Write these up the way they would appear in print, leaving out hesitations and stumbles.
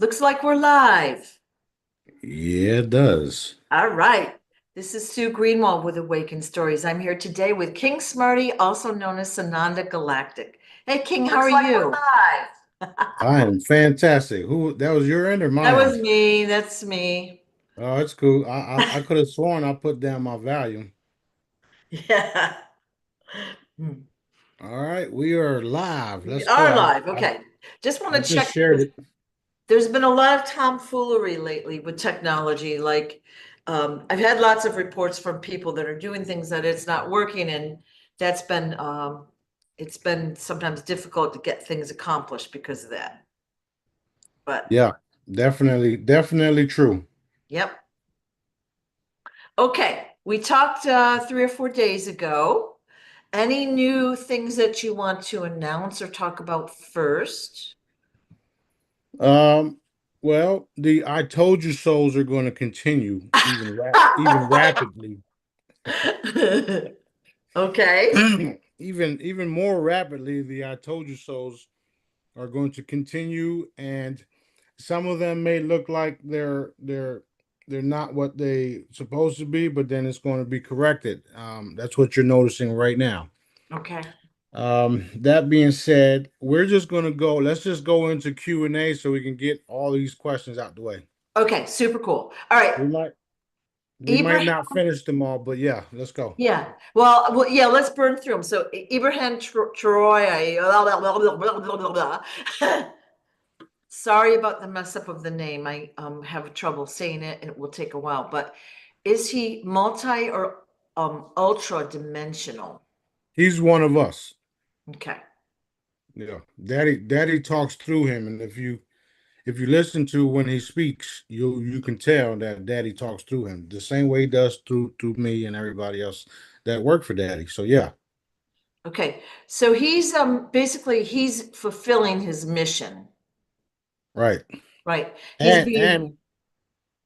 Looks like we're live. Yeah, it does. All right. This is Sue Greenwald with Awakened Stories. I'm here today with King Smarty, also known as Sananda Galactic. Hey, King, how are Looks like we're you? live. I am fantastic. Who that was your end or That mine? was me. That's me. Oh, it's cool. I could have sworn I put down my volume. Yeah. Hmm. All right, we are live. We Let's go. are I live. I, Okay. Just want I to just check shared because it. there's been a lot of tomfoolery lately with technology. Like, I've had lots of reports from people that are doing things that it's not working, and that's been it's been sometimes difficult to get things accomplished because of that. But Yeah, definitely true. yep. Okay. We talked 3 or 4 days ago. Any new things that you want to announce or talk about first? Um, well, the I told you souls are going to continue even rapidly. Okay. Even more rapidly, the I told you souls are going to continue, and some of them may look like they're not what they supposed to be, but then it's going to be corrected. That's what you're noticing right now. Okay. That being said, we're just going to go. Let's just go into Q&A so we can get all these questions out the way. Okay. Super cool. All right. We might we might Ibrahim. not finish them all, but yeah, let's go. Yeah. Well, yeah, let's burn through them. So Ibrahim Troy. Sorry about the mess up of the name. I have trouble saying it and it will take a while. But is he multi or ultra dimensional? He's one of us. Okay. Yeah, Daddy talks through him, and if you listen to when he speaks, you can tell that Daddy talks through him the same way he does through me and everybody else that work for Daddy. So yeah, Okay. So he's basically he's fulfilling his mission, right. right? He's being And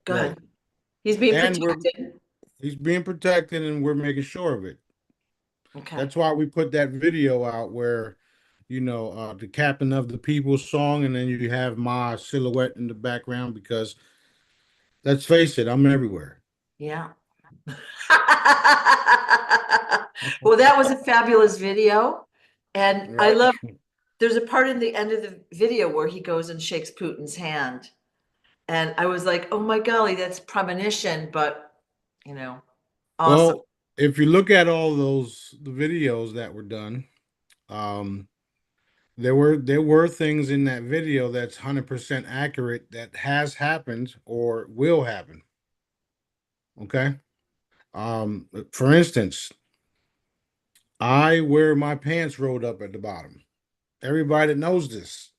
go right. ahead. He's being And we're protected. he's being protected and we're making sure of it. Okay. That's why we put that video out where the captain of the people song, and then you have my silhouette in the background because let's face it, I'm everywhere. Yeah. Well, that was a fabulous video. And I Right. love there's a part in the end of the video where he goes and shakes Putin's hand. And I was like, oh my golly, that's premonition, but you know, awesome. Well, if you look at all the videos that were done, um, there were things in that video that's 100% accurate that has happened or will happen. Okay. For instance, I wear my pants rolled up at the bottom. Everybody that knows this,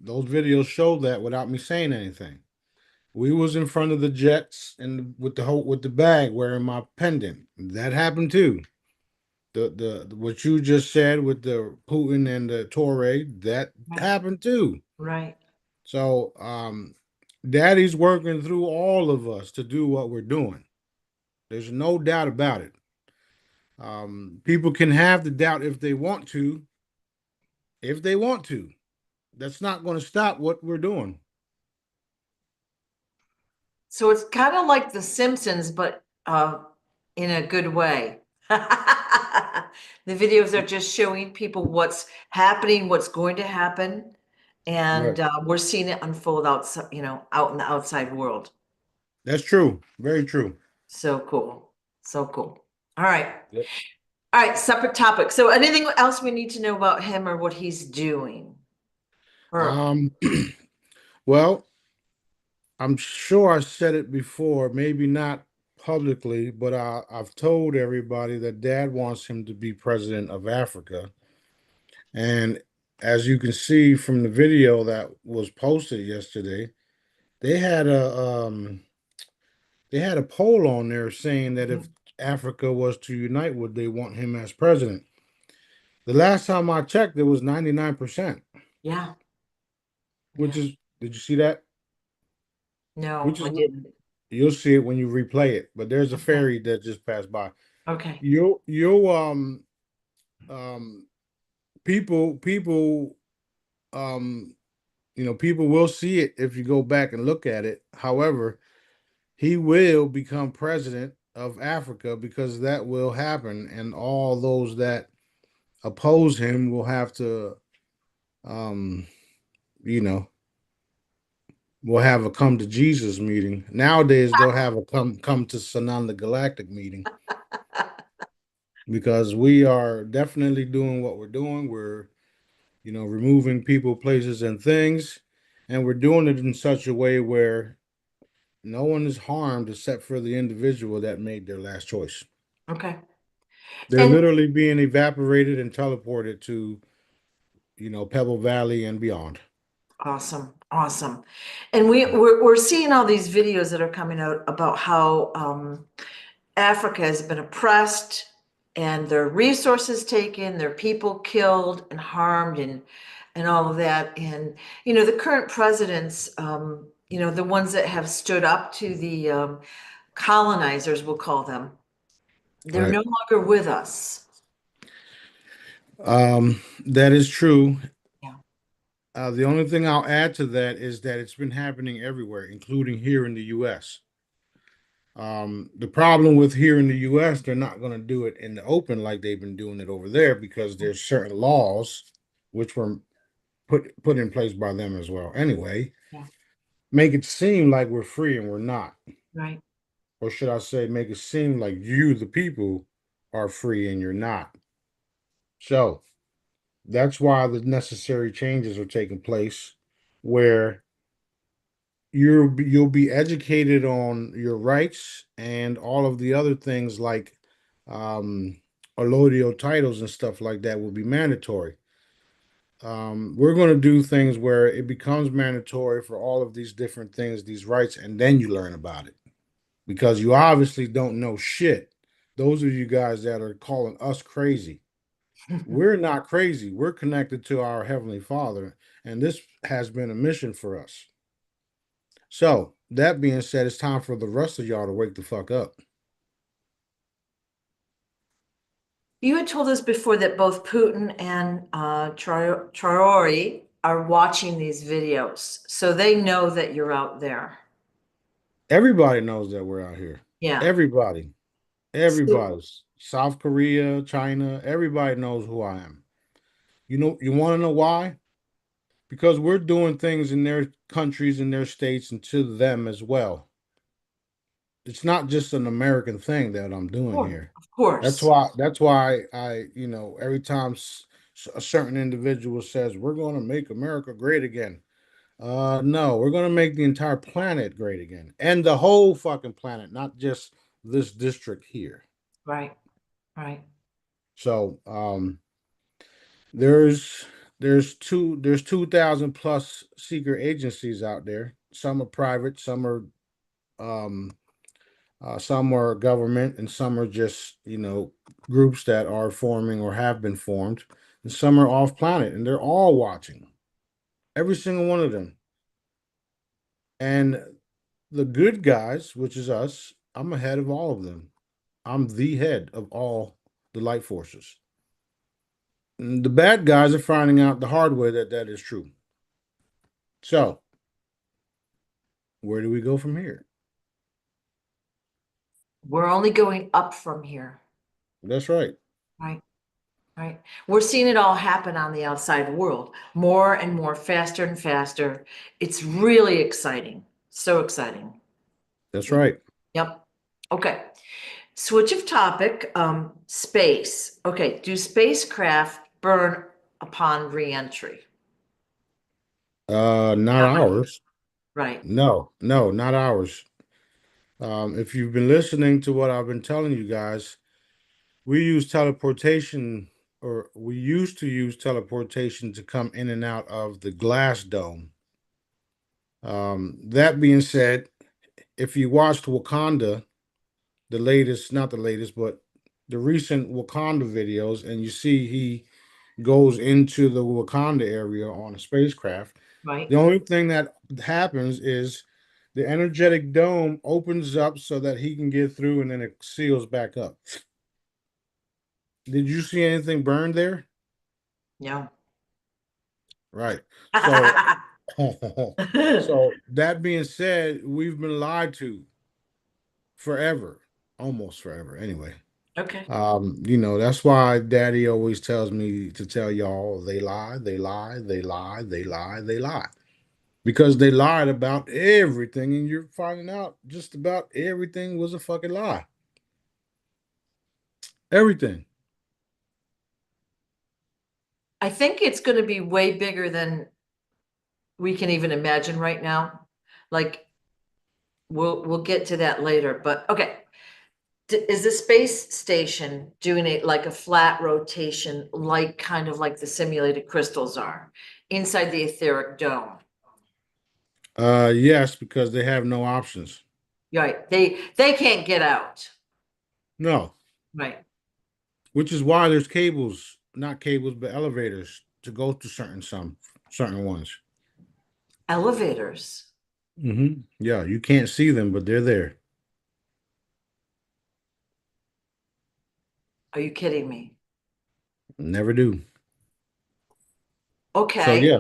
those videos show that without me saying anything. We was in front of the Jets and with the bag wearing my pendant. That happened too. The what you just said with the Putin and the Traore, that Right. happened too. Right. So Daddy's working through all of us to do what we're doing. There's no doubt about it. People can have the doubt if they want to. That's not going to stop what we're doing. So it's kind of like The Simpsons, but in a good way. The videos are just showing people what's happening, what's going to happen, and Right. we're seeing it unfold outside, out in the outside world. That's true. Very true. So cool. So cool. All right. Yep. All right, separate topic. So anything else we need to know about him or what he's doing? Or Um, well, I'm sure I said it before, maybe not publicly, but I've told everybody that Dad wants him to be president of Africa. And as you can see from the video that was posted yesterday, they had a poll on there saying that if Africa was to unite, would they want him as president? The last time I checked, it was 99%, yeah, which yeah. is, did you see that? No, Which is, I didn't. you'll see it when you replay it. But there's a Okay. ferry that just passed by. Okay. You'll um people um people will see it if you go back and look at it. However, he will become president of Africa because that will happen, and all those that oppose him will have to, um, you know, will have a come to Jesus meeting. Nowadays, they'll have a come to Sananda Galactic meeting because we are definitely doing what we're doing. We're, removing people, places, and things, and we're doing it in such a way where no one is harmed except for the individual that made their last choice. Okay. They're And literally being evaporated and teleported to, Pebble Valley and beyond. awesome, awesome. And we're seeing all these videos that are coming out about how Africa has been oppressed and their resources taken, their people killed and harmed and all of that. And the current presidents, the ones that have stood up to the colonizers, we'll call them, they're Right. no longer with us. That is true. Yeah. The only thing I'll add to that is that it's been happening everywhere, including here in the U.S. The problem with here in the U.S., they're not going to do it in the open like they've been doing it over there because there's certain laws which were put in place by them as well. Anyway, Yeah. make it seem like we're free and we're not, Right. or should I say, make it seem like you, the people, are free and you're not. So that's why the necessary changes are taking place, where you'll be educated on your rights and all of the other things like um allodial titles and stuff like that will be mandatory. We're going to do things where it becomes mandatory for all of these different things, these rights, and then you learn about it because you obviously don't know shit. Those of you guys that are calling us crazy, we're not crazy. We're connected to our Heavenly Father, and this has been a mission for us. So, that being said, it's time for the rest of y'all to wake the fuck up. You had told us before that both Putin and Traore are watching these videos, so they know that you're out there. Everybody knows that we're out here. Yeah. Everybody, So, everybody, South Korea, China, everybody knows who I am. You want to know why? Because we're doing things in their countries, in their states, and to them as well. It's not just an American thing that I'm doing here. of course, That's why I, every time a certain individual says we're going to make America great again. No, we're going to make the entire planet great again, and the whole fucking planet, not just this district here. right, right. So, there's there's 2,000 plus secret agencies out there. Some are private, um some are government, and some are just groups that are forming or have been formed, and some are off planet, and they're all watching every single one of them. And the good guys, which is us, I'm ahead of all of them. I'm the head of all the light forces. And the bad guys are finding out the hard way that that is true. So, where do we go from here? We're only going up from here, That's right. right? Right. We're seeing it all happen on the outside world, more and more, faster and faster. It's really exciting. So exciting. That's right. Yep. Okay. Switch of topic, space. Okay, do spacecraft burn upon reentry? Not ours. Right, No, no, not ours. If you've been listening to what I've been telling you guys, we use teleportation, or we used to use teleportation to come in and out of the glass dome. That being said, if you watched Wakanda, the latest, not the latest, but the recent Wakanda videos, and you see he goes into the Wakanda area on a spacecraft, right. the only thing that happens is the energetic dome opens up so that he can get through and then it seals back up. Did you see anything burned there? Yeah. Right. So So that being said, we've been lied to forever, almost forever. Anyway, Okay. that's why Daddy always tells me to tell y'all they lie, they lie, they lie, they lie, they lie. Because they lied about everything, and you're finding out just about everything was a fucking lie. Everything. I think it's going to be way bigger than we can even imagine right now. Like we'll get to that later, but okay. Is the space station doing it like a flat rotation, like kind of like the simulated crystals are inside the etheric dome? Yes, because they have no options. Right. They can't get out. No, Right. which is why there's cables, not cables, but elevators to go to certain ones. Elevators. Yeah, you can't see them, but they're there. Are you kidding me? Never do. So Okay. yeah,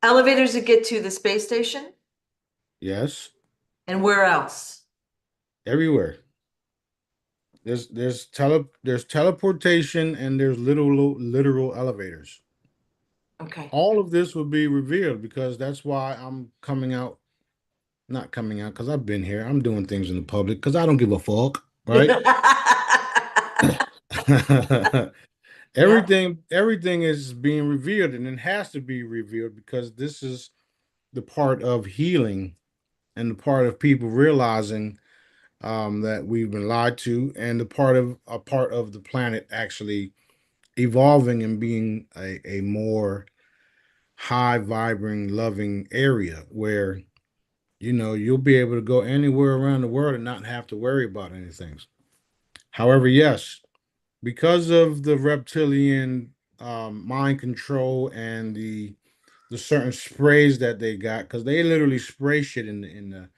Elevators to get to the space station yes, and where else? everywhere. There's teleportation and there's literal elevators. Okay. All of this will be revealed because that's why I'm coming out, not coming out because I've been here. I'm doing things in the public because I don't give a fuck, right? Yep. Everything is being revealed, and it has to be revealed because this is the part of healing and the part of people realizing that we've been lied to, and the part of the planet actually evolving and being a more high vibrating loving area where you'll be able to go anywhere around the world and not have to worry about anything. However, yes, because of the reptilian mind control and the certain sprays that they got, because they literally spray shit in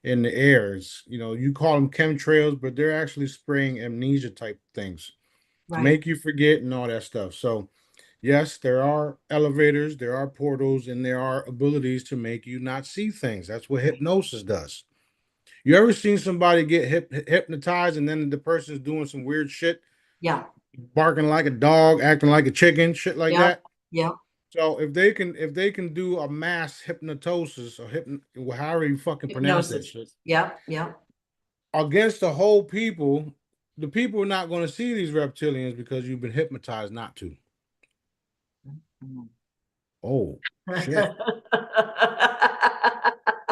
the airs. You call them chemtrails, but they're actually spraying amnesia type things to Right. make you forget and all that stuff. So yes, there are elevators, there are portals, and there are abilities to make you not see things. That's what hypnosis does. You ever seen somebody get hypnotized and then the person's doing some weird shit, Yeah. barking like a dog, acting like a chicken, shit like Yep. that? Yep. So if they can do a mass hypnotosis or however you fucking pronounce that Hypnosis. shit Yep. Yep. against the whole people, the people are not going to see these reptilians because you've been hypnotized not to. Mhm. Oh shit.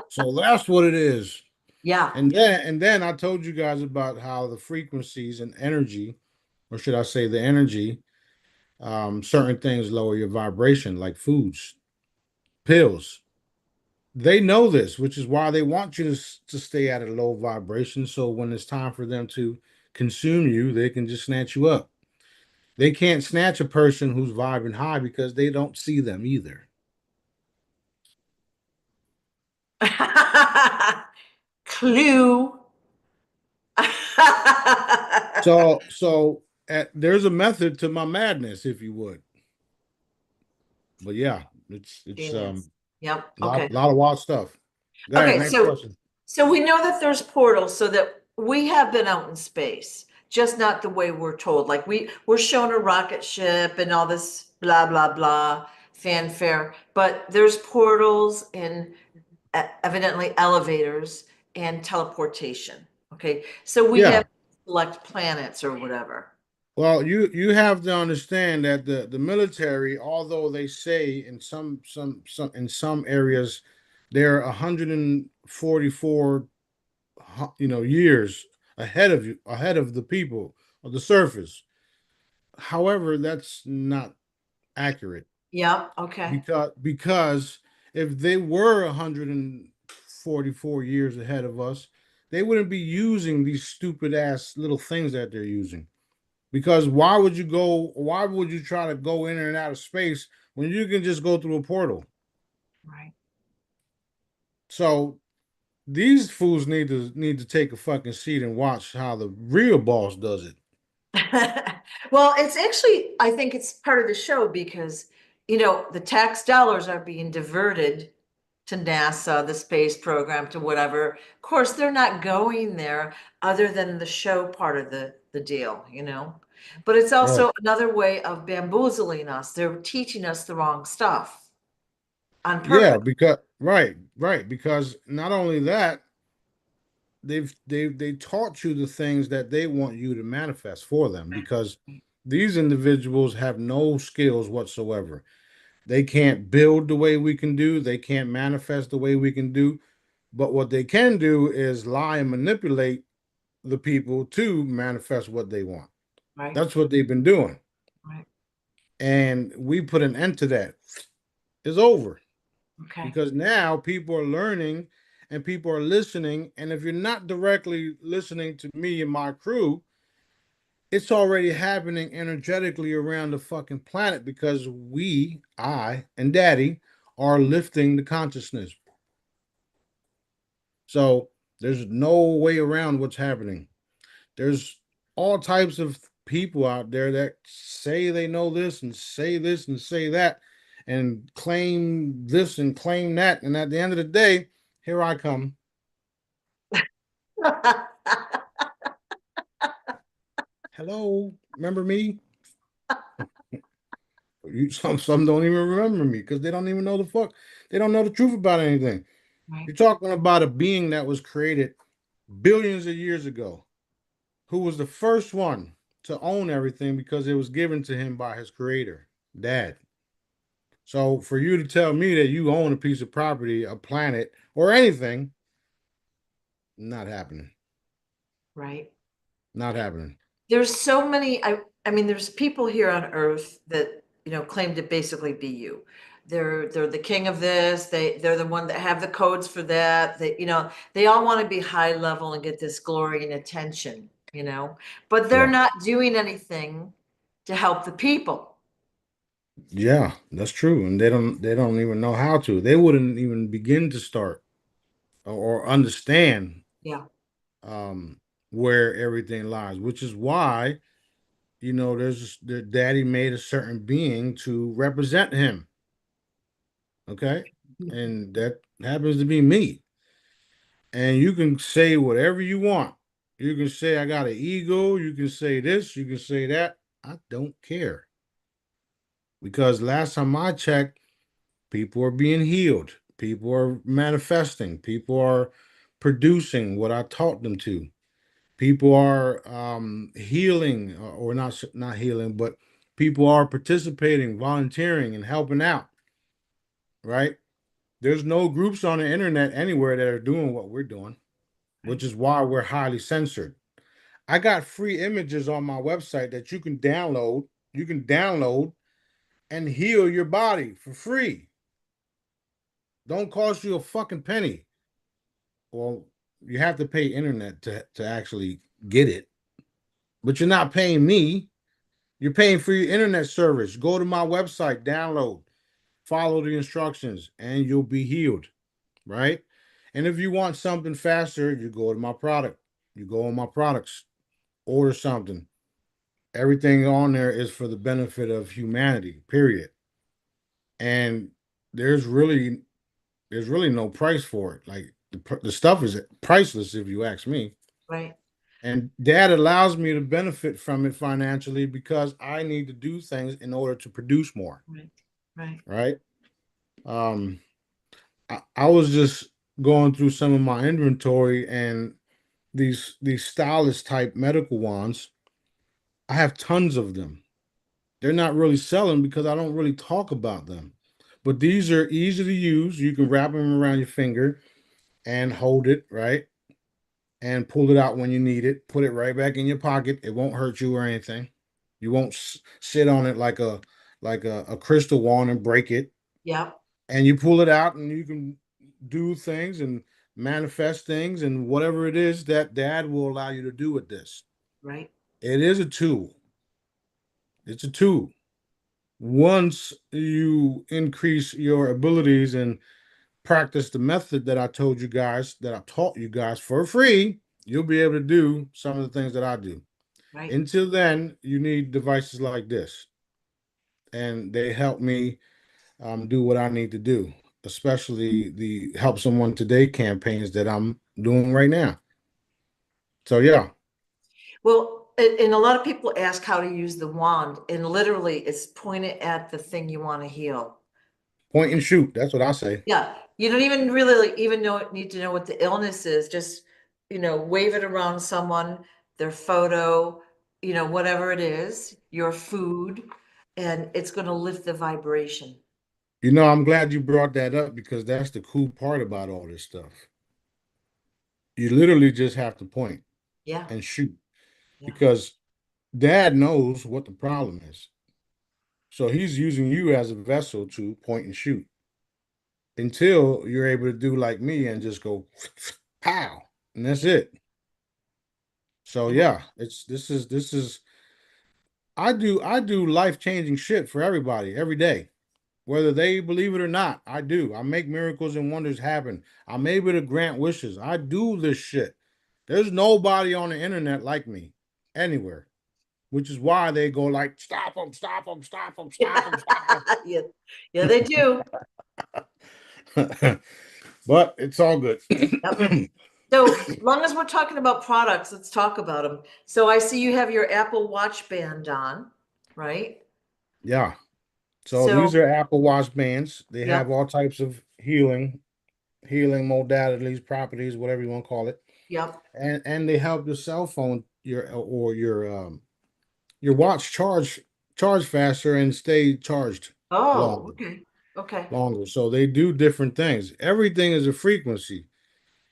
So that's what it is. Yeah. And then I told you guys about how the frequencies and energy, or should I say the energy, certain things lower your vibration, like foods, pills. They know this, which is why they want you to stay at a low vibration. So when it's time for them to consume you, they can just snatch you up. They can't snatch a person who's vibing high because they don't see them either. Clue. So there's a method to my madness, if you would. But yeah, it's Genius. Yep. a lot, Okay. lot of wild stuff. Go ahead, Okay. next So, question. so we know that there's portals, so that we have been out in space, just not the way we're told. Like we're shown a rocket ship and all this blah blah blah fanfare, but there's portals and evidently elevators and teleportation. Okay. So we have Yeah. select planets or whatever. Well, you have to understand that the military, although they say in some in some areas they're 144 years ahead of the people of the surface. However, that's not accurate Yep. Okay. because if they were 144 years ahead of us, they wouldn't be using these stupid ass little things that they're using. Because why would you try to go in and out of space when you can just go through a portal? Right. So these fools need to take a fucking seat and watch how the real boss does it. Well, it's actually, I think it's part of the show because, the tax dollars are being diverted to NASA, the space program, to whatever. Of course, they're not going there other than the show part of the deal, you know? But it's Right. also another way of bamboozling us. They're teaching us the wrong stuff on Yeah, purpose. because right, because not only that, they taught you the things that they want you to manifest for them because these individuals have no skills whatsoever. They can't build the way we can do, they can't manifest the way we can do, but what they can do is lie and manipulate the people to manifest what they want. Right, That's what they've been doing. right. And we put an end to that. It's over Okay, because now people are learning and people are listening. And if you're not directly listening to me and my crew, it's already happening energetically around the fucking planet because we, I, and Daddy are lifting the consciousness. So there's no way around what's happening. There's all types of people out there that say they know this and say that and claim this and claim that. And at the end of the day, here I come. Hello, remember me? Some don't even remember me because they don't even know the fuck. They don't know the truth about anything. right, You're talking about a being that was created billions of years ago, who was the first one to own everything because it was given to him by his creator, Dad. So for you to tell me that you own a piece of property, a planet, or anything, not happening. right. Not happening. There's so many, I mean, there's people here on Earth that, you know, claim to basically be you. They're the king of this, they're the one that have the codes for that. They, you know, they all want to be high level and get this glory and attention, you know, but they're Yeah. not doing anything to help the people. Yeah, that's true. And they don't even know how to. They wouldn't even begin to start or understand Yeah, um where everything lies, which is why, there's the daddy made a certain being to represent him. Okay. And that happens to be me. And you can say whatever you want. You can say I got an ego. You can say this. You can say that. I don't care because last time I checked, people are being healed. People are manifesting. People are producing what I taught them to. People are healing, or not healing, but people are participating, volunteering, and helping out. Right? There's no groups on the internet anywhere that are doing what we're doing, which right, is why we're highly censored. I got free images on my website that you can download. You can download and heal your body for free. Don't cost you a fucking penny. Well, you have to pay internet to actually get it, but you're not paying me. You're paying for your internet service. Go to my website, download, follow the instructions, and you'll be healed, right? And if you want something faster, you go to my product. You go on my products, order something. Everything on there is for the benefit of humanity, period. And there's really there's really no price for it. Like the stuff is priceless if you ask me. right, And that allows me to benefit from it financially because I need to do things in order to produce more, right, right, right? Um, I was just going through some of my inventory and these Stylus type medical wands. I have tons of them. They're not really selling because I don't really talk about them. But these are easy to use. You can wrap them around your finger and hold it, right? And pull it out when you need it. Put it right back in your pocket. It won't hurt you or anything. You won't sit on it like a crystal wand and break it. yep, And you pull it out and you can do things and manifest things and whatever it is that dad will allow you to do with this. right, It is a tool. It's a tool. Once you increase your abilities and practice the method that I told you guys, that I taught you guys for free, you'll be able to do some of the things that I do. right, Until then, you need devices like this, and they help me do what I need to do. especially the Help Someone Today campaigns that I'm doing right now. So yeah, Well, and a lot of people ask how to use the wand, and literally it's pointed at the thing you want to heal. point and shoot. That's what I say. Yeah, you don't even really like even need to know what the illness is. Just, wave it around someone, their photo, whatever it is, your food, and it's going to lift the vibration. I'm glad you brought that up because that's the cool part about all this stuff. You literally just have to point Yeah, and shoot yeah. because dad knows what the problem is. So he's using you as a vessel to point and shoot until you're able to do like me and just go pow, and that's it. So Yeah. yeah, this is I do life-changing shit for everybody every day. Whether they believe it or not, I do. I make miracles and wonders happen. I'm able to grant wishes. I do this shit. There's nobody on the internet like me anywhere, which is why they go like, stop them, stop them, stop them, stop them, stop Yeah, yeah, they do. them. But it's all good. Yep. So long as we're talking about products, let's talk about them. So I see you have your Apple Watch band on, right? Yeah. So these So, are Apple Watch bands. They have yep, all types of healing modalities, properties, whatever you want to call it. yep. And they help your cell phone, your watch charge faster and stay charged Oh, longer. okay. Okay. Longer. So they do different things. Everything is a frequency.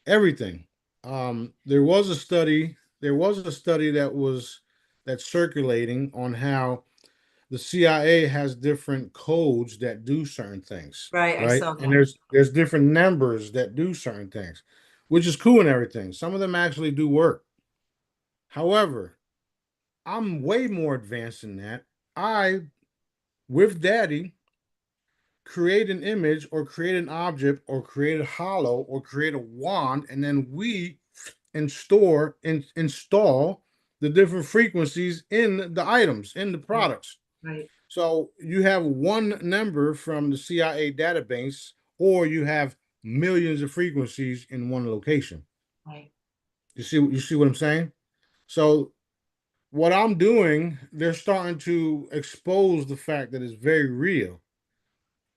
Everything. There was a study that's circulating on how the CIA has different codes that do certain things, Right. I right? saw And that. there's different numbers that do certain things, which is cool and everything. Some of them actually do work. However, I'm way more advanced than that. I, with Daddy, create an image or create an object or create a hollow or create a wand, and then we install the different frequencies in the items, in the Right. products. Right. So you have one number from the CIA database, or you have millions of frequencies in one location. Right. You see what I'm saying? So what I'm doing, they're starting to expose the fact that it's very real.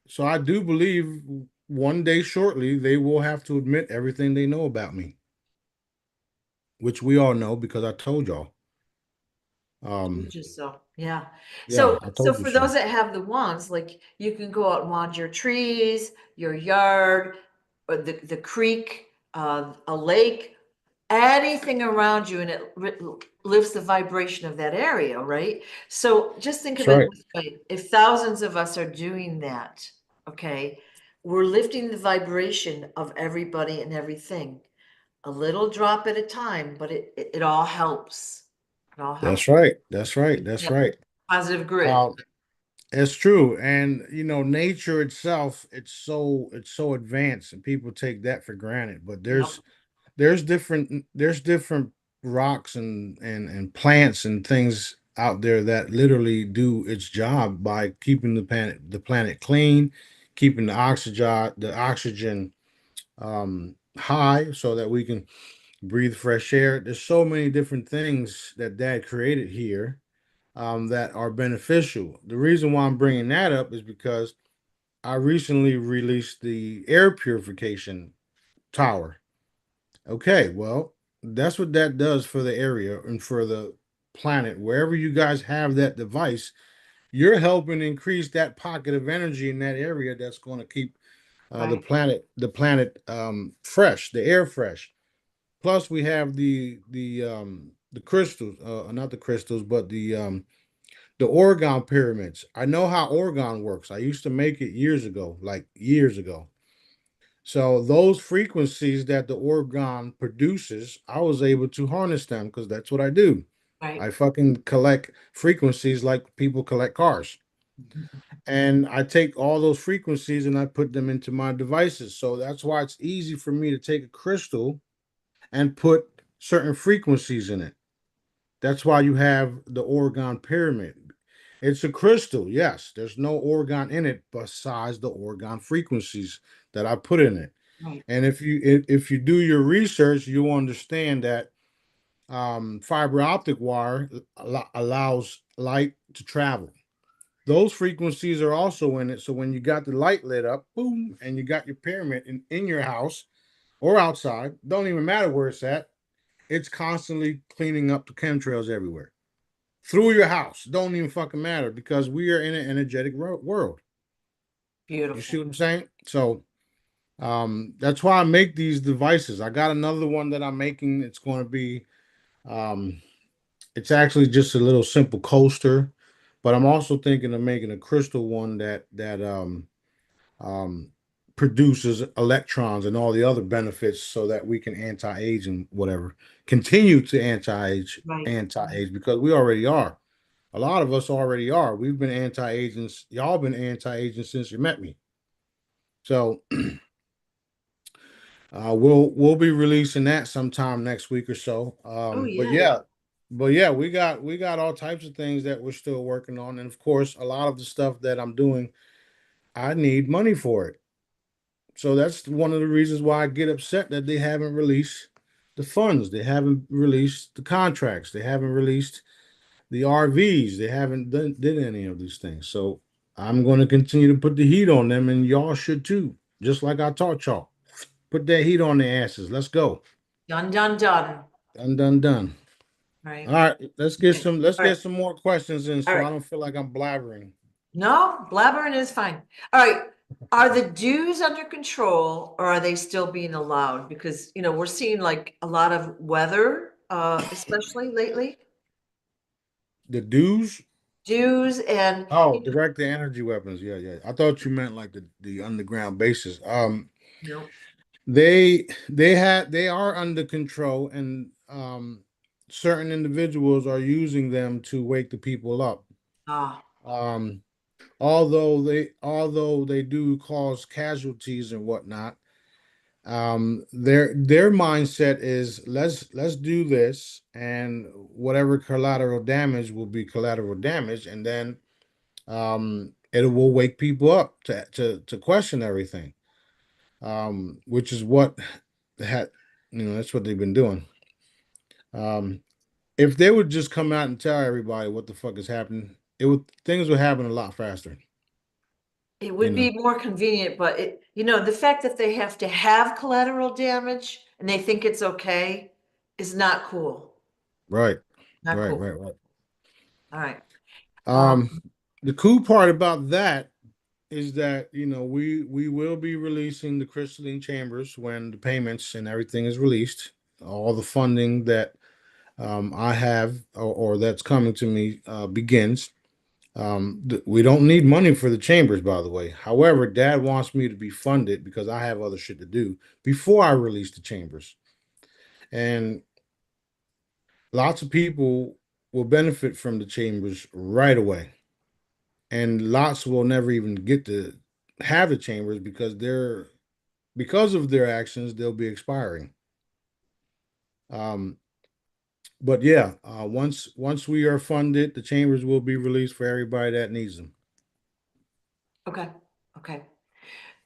So I do believe one day shortly they will have to admit everything they know about me, which we all know because I told y'all. Told you so. Yeah. Yeah, So, I so told you for so. those that have the wands, like you can go out and wand your trees, your yard, or the creek, a lake, anything around you, and it lifts the vibration of that area, right? So just think That's of it right. this way. If thousands of us are doing that, okay, we're lifting the vibration of everybody and everything, a little drop at a time, but it all helps. It all helps. That's right. That's right. That's Yep. right. Positive grid. Um, it's true. And nature itself, it's so advanced and people take that for granted. But Yep. there's different rocks and plants and things out there that literally do its job by keeping the planet clean, keeping the oxygen high so that we can breathe fresh air. There's so many different things that Dad created here that are beneficial. The reason why I'm bringing that up is because I recently released the air purification tower. Okay, well, that's what that does for the area and for the planet. Wherever you guys have that device, you're helping increase that pocket of energy in that area that's going to keep the Right. planet fresh, the air fresh. Plus, we have the crystals, not the crystals, but the Oregon pyramids. I know how Oregon works. I used to make it years ago, like years ago. So those frequencies that the Oregon produces, I was able to harness them because that's what I do. Right. I fucking collect frequencies like people collect cars. And I take all those frequencies and I put them into my devices. So that's why it's easy for me to take a crystal and put certain frequencies in it. That's why you have the Oregon pyramid. It's a crystal, yes. There's no organ in it besides the organ frequencies that I put in it. Right. And if you do your research, you'll understand that fiber optic wire allows light to travel. Those frequencies are also in it. So when you got the light lit up, boom, and you got your pyramid in your house or outside, don't even matter where it's at, it's constantly cleaning up the chemtrails everywhere through your house. Don't even fucking matter because we are in an energetic world. You see Beautiful. what I'm saying? So that's why I make these devices. I got another one that I'm making. It's going to be um, it's actually just a little simple coaster, but I'm also thinking of making a crystal one that um, produces electrons and all the other benefits, so that we can anti-age and whatever, continue to Right. anti-age because we already are. A lot of us already are. We've been anti-agents. Y'all been anti-aging since you met me. So we'll be releasing that sometime next week or so. Oh, But yeah. yeah, we got all types of things that we're still working on, and of course, a lot of the stuff that I'm doing, I need money for it. So that's one of the reasons why I get upset that they haven't released the funds, they haven't released the contracts, they haven't released the RVs, they haven't did any of these things. So I'm going to continue to put the heat on them, and y'all should too, just like I taught y'all. Put that heat on their asses. Let's go. Done, done, done. Done, done, done. All Right. right, Okay. let's All right. get some more questions in All so I right. don't feel like I'm blabbering. No, blabbering is fine. All right. Are the Jews under control or are they still being allowed? Because, we're seeing like a lot of weather, especially lately. The dues? Jews and, Oh, direct the energy weapons. Yeah, yeah. I thought you meant like the underground bases. no. They are under control, and certain individuals are using them to wake the people up. Ah, Um, although they do cause casualties and whatnot, their mindset is let's do this, and whatever collateral damage will be collateral damage, and then it will wake people up to question everything, which is what had that's what they've been doing. um if they would just come out and tell everybody what the fuck is happening, it would things would happen a lot faster. it you would know be more convenient, but the fact that they have to have collateral damage and they think it's okay is not cool. right, Not right, cool. right, right. All right. Um, um the cool part about that is that we will be releasing the crystalline chambers when the payments and everything is released. All the funding that I have, or that's coming to me, begins. We don't need money for the chambers, by the way. However, Dad wants me to be funded because I have other shit to do before I release the chambers, and lots of people will benefit from the chambers right away, and lots will never even get to have the chambers because of their actions they'll be expiring. Um, but yeah, once we are funded, the chambers will be released for everybody that needs them. okay. Okay.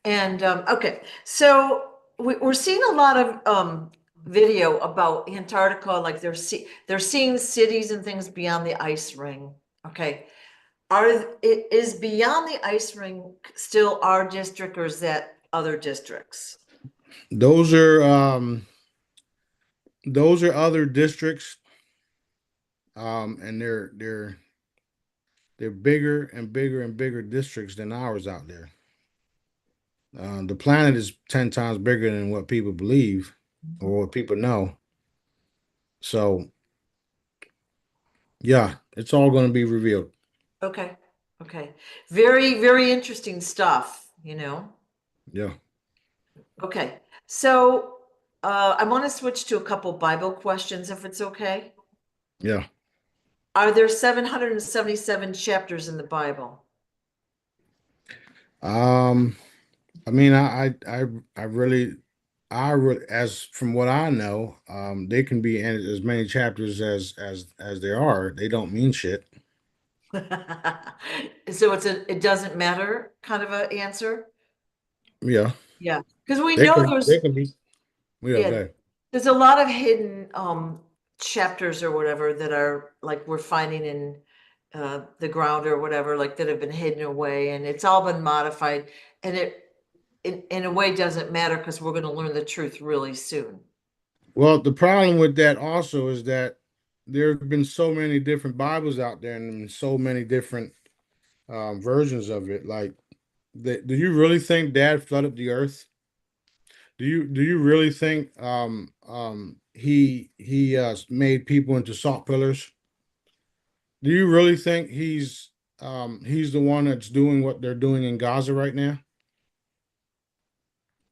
And okay, so we're seeing a lot of video about Antarctica, like they're seeing cities and things beyond the ice ring. Okay, is beyond the ice ring still our district, or is that other districts? Those are those are other districts, and they're bigger and bigger and bigger districts than ours out there. The planet is 10 times bigger than what people believe or what people know. So yeah, it's all going to be revealed. Okay, okay, very very interesting stuff. Yeah, Okay, so I want to switch to a couple Bible questions if it's okay. yeah. Are there 777 chapters in the Bible? Um, I mean, I really, as from what I know, they can be in as many chapters as there are. They don't mean shit. So it doesn't matter kind of a answer? Yeah, Yeah, because we know they can be. Yeah, yeah, okay. there's a lot of hidden chapters or whatever that are like we're finding in the ground or whatever, like that have been hidden away, and it's all been modified, and it in a way doesn't matter because we're going to learn the truth really soon. Well, the problem with that also is that there have been so many different Bibles out there and so many different versions of it. Like, do you really think Dad flooded the earth? Do you really think he made people into salt pillars? Do you really think he's the one that's doing what they're doing in Gaza right now?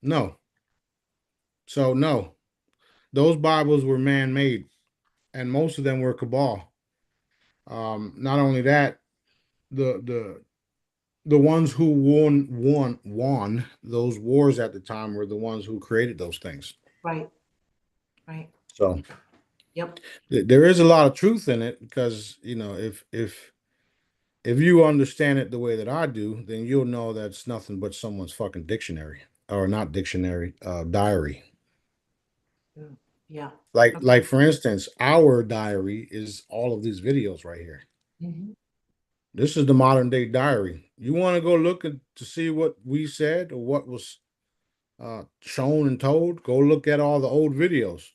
No. So no, those Bibles were man-made, and most of them were cabal. Not only that, the the ones who won those wars at the time were the ones who created those things. Right, right. So Yep. there is a lot of truth in it because if you understand it the way that I do, then you'll know that's nothing but someone's fucking dictionary or not dictionary, diary. Mm, yeah. Like Okay. for instance, our diary is all of these videos right here. Mhm. This is the modern day diary. You want to go look to see what we said or what was shown and told? Go look at all the old videos.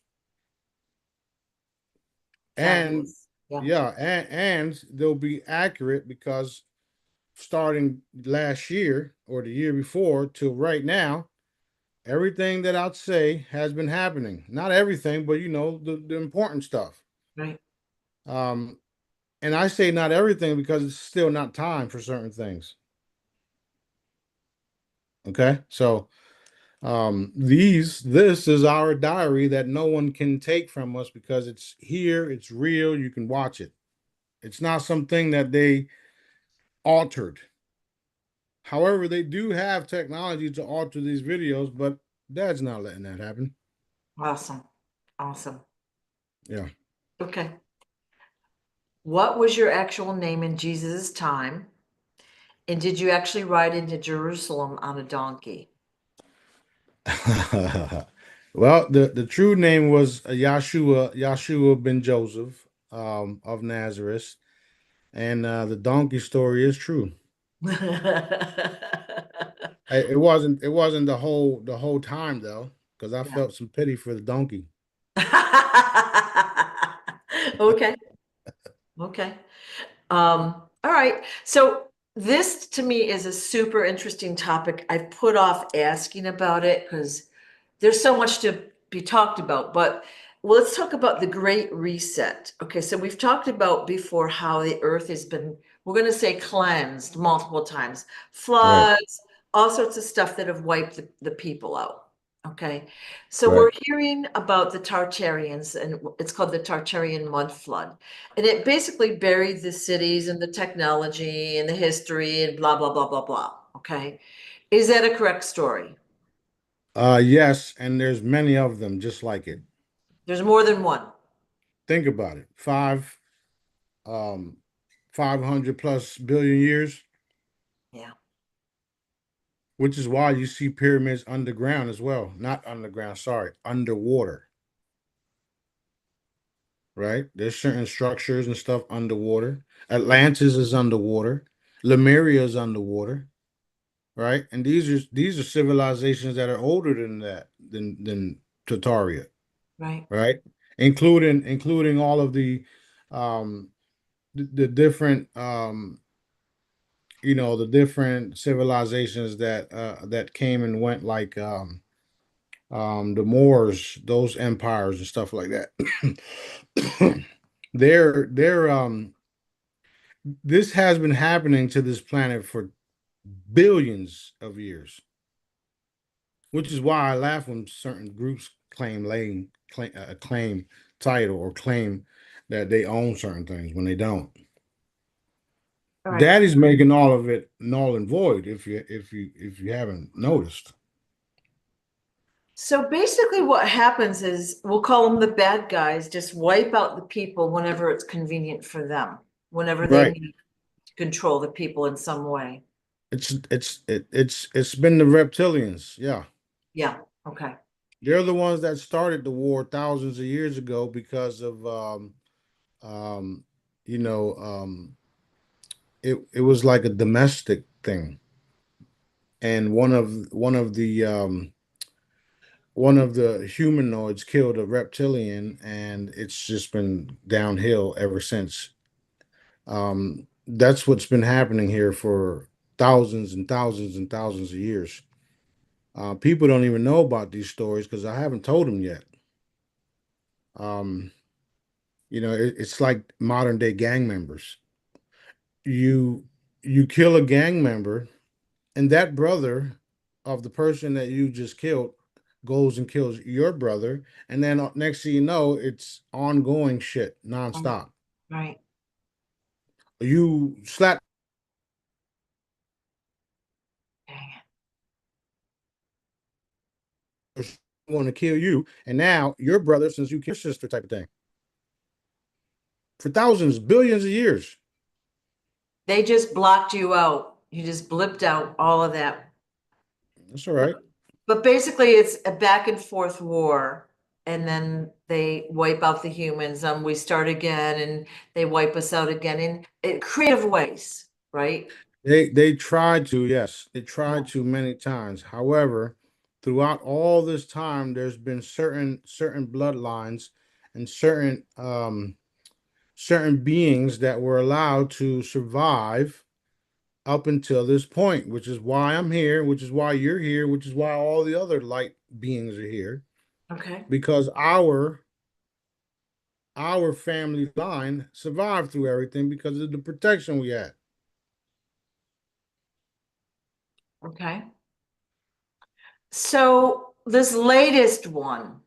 And Fabulous. Yeah. yeah, and they'll be accurate because starting last year or the year before till right now, everything that I'd say has been happening. Not everything, but the important stuff. Right. Um, and I say not everything because it's still not time for certain things. Okay. So this is our diary that no one can take from us because it's here, it's real, you can watch it. It's not something that they altered. However, they do have technology to alter these videos, but Dad's not letting that happen. Awesome. Awesome. Yeah. Okay. What was your actual name in Jesus' time? And did you actually ride into Jerusalem on a donkey? Well, the true name was Yeshua ben Joseph of Nazareth, and the donkey story is true. It wasn't the whole time though, because I Yeah. felt some pity for the donkey. Okay. Okay. All right. So this to me is a super interesting topic. I've put off asking about it because there's so much to be talked about. But well, let's talk about the Great Reset. Okay, so we've talked about before how the earth has been, we're going to say cleansed multiple times, Right, floods, all sorts of stuff that have wiped the people out. Okay, so right. we're hearing about the Tartarians, and it's called the Tartarian mud flood. And it basically buried the cities and the technology and the history and blah, blah, blah, blah, blah. Okay. Is that a correct story? Yes, and there's many of them just like it. There's more than one. Think about it. 500 plus billion years, Yeah. which is why you see pyramids underground as well. Not underground, sorry, underwater, right? There's certain structures and stuff underwater. Atlantis is underwater. Lemuria is underwater, right? And these are civilizations that are older than that, than Tartaria, Right. right? Including all of um the different the different civilizations that came and went, like the Moors, those empires and stuff like that. They're this has been happening to this planet for billions of years, which is why I laugh when certain groups claim title or claim that they own certain things when they don't. All right. Daddy's making all of it null and void if you haven't noticed. So basically, what happens is we'll call them the bad guys, just wipe out the people whenever it's convenient for them, whenever they Right. need. control the people in some way. It's been the reptilians. Yeah. Yeah, okay. They're the ones that started the war thousands of years ago because of um you know it was like a domestic thing. And one of the humanoids killed a reptilian, and it's just been downhill ever since. That's what's been happening here for thousands and thousands and thousands of years. People don't even know about these stories because I haven't told them yet. Um, it's like modern day gang members. You you kill a gang member, and that brother of the person that you just killed goes and kills your brother, and then next thing you know, it's ongoing shit Right. nonstop. Right. You slap Dang want to kill you, and now your brother, since you kill your sister, type of thing. For thousands, billions of years. They just blocked you out. You just blipped out all of that. That's all right. But basically, it's a back and forth war. And then they wipe out the humans, and we start again, and they wipe us out again in creative ways, right? They tried to, yes, they Yeah. tried to many times. However, throughout all this time, there's been certain bloodlines and certain beings that were allowed to survive up until this point, which is why I'm here, which is why you're here, which is why all the other light beings are here, Okay. because our family line survived through everything because of the protection we had. Okay. So this latest one,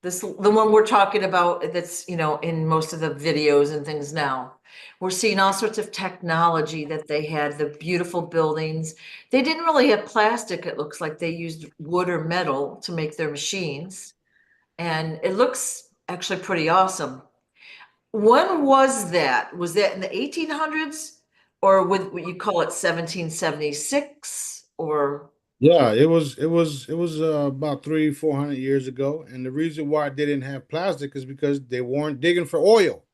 the one we're talking about that's, in most of the videos and things now, we're seeing all sorts of technology that they had, the beautiful buildings. They didn't really have plastic. It looks like they used wood or metal to make their machines. And it looks actually pretty awesome. When was that? Was that in the 1800s or would what you call it 1776 or Yeah, it was about 300-400 years ago, and the reason why they didn't have plastic is because they weren't digging for oil.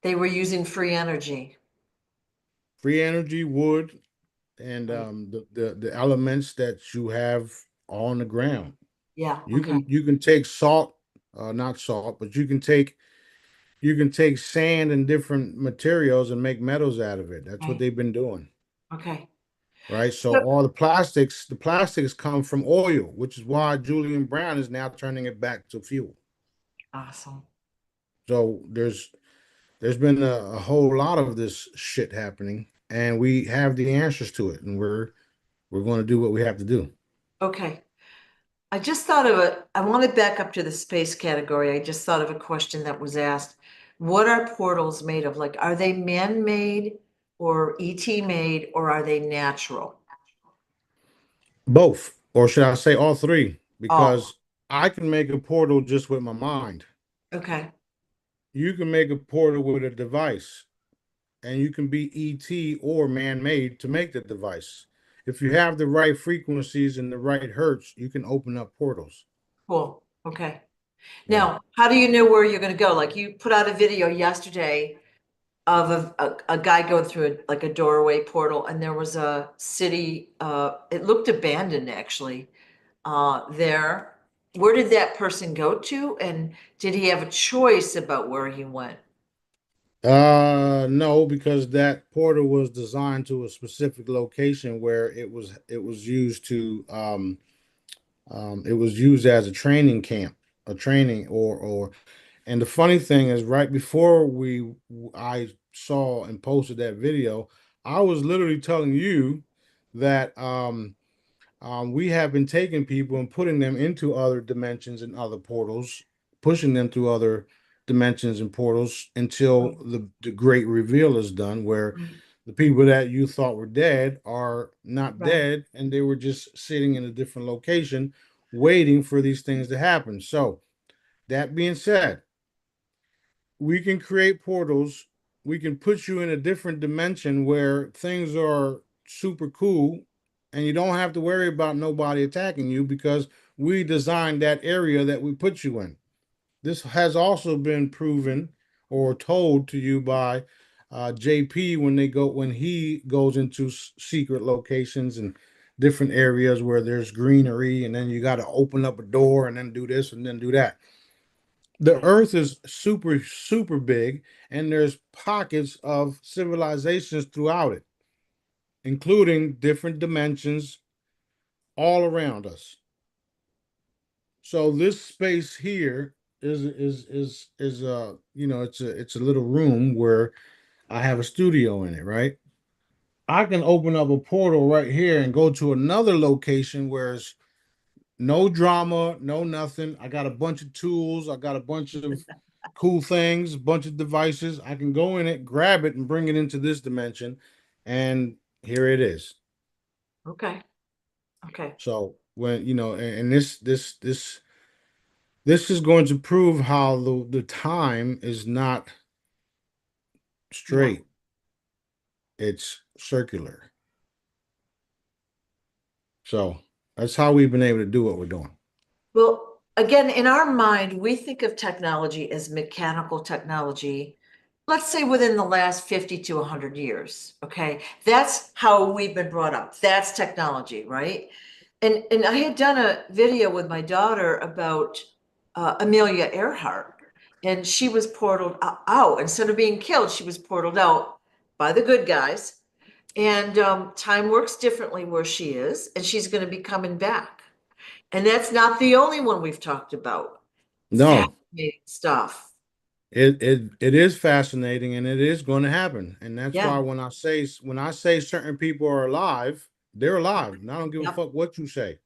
they were using free energy? Free energy, wood, and Right. the elements that you have on the ground. Yeah, You okay, can take salt, not salt, but you can take sand and different materials and make metals out of it. That's what right, they've been doing. okay. Right. So So all the plastics come from oil, which is why Julian Brown is now turning it back to fuel. awesome. So there's been a whole lot of this shit happening, and we have the answers to it, and we're going to do what we have to do. Okay. I just thought of I want to back up to the space category. I just thought of a question that was asked. What are portals made of? Like, are they man-made or ET made or are they natural? Both, or should I say all three? Oh, Because I can make a portal just with my mind. okay, You can make a portal with a device, and you can be ET or man-made to make the device. If you have the right frequencies and the right hertz, you can open up portals. cool. Okay. Yeah. Now, how do you know where you're going to go? Like you put out a video yesterday of a guy going through like a doorway portal, and there was a city, it looked abandoned actually, there. Where did that person go to? And did he have a choice about where he went? No, because that portal was designed to a specific location where it was used to it was used as a training camp, a training or and the funny thing is right before I saw and posted that video, I was literally telling you that we have been taking people and putting them into other dimensions and other portals, pushing them through other dimensions and portals until Right, the great reveal is done, where right, the people that you thought were dead are not right. dead, and they were just sitting in a different location waiting for these things to happen. So, that being said, we can create portals we can put you in a different dimension where things are super cool and you don't have to worry about nobody attacking you because we designed that area that we put you in. This has also been proven or told to you by JP when he goes into secret locations and different areas where there's greenery, and then you got to open up a door and then do this and then do that. The Right. Earth is super super big, and there's pockets of civilizations throughout it, including different dimensions all around us. So this space here is it's a little room where I have a studio in it, right? I can open up a portal right here and go to another location where it's no drama, no nothing. I got a bunch of tools, I got a bunch of cool things, a bunch of devices. I can go in it, grab it, and bring it into this dimension, and here it is. Okay. Okay. So when and this is going to prove how the time is not Yeah. straight, it's circular. So that's how we've been able to do what we're doing. Well, again, in our mind, we think of technology as mechanical technology, let's say within the last 50 to 100 years. Okay. That's how we've been brought up. That's technology, right? And I had done a video with my daughter about Amelia Earhart, and she was portaled out. Instead of being killed, she was portaled out by the good guys. And time works differently where she is, and she's going to be coming back. And that's not the only one we've talked about. No, Fascinating stuff. it is fascinating, and it is going to happen. And that's why Yeah. when I say certain people are alive, they're alive. And I don't give a Yep. fuck what you say.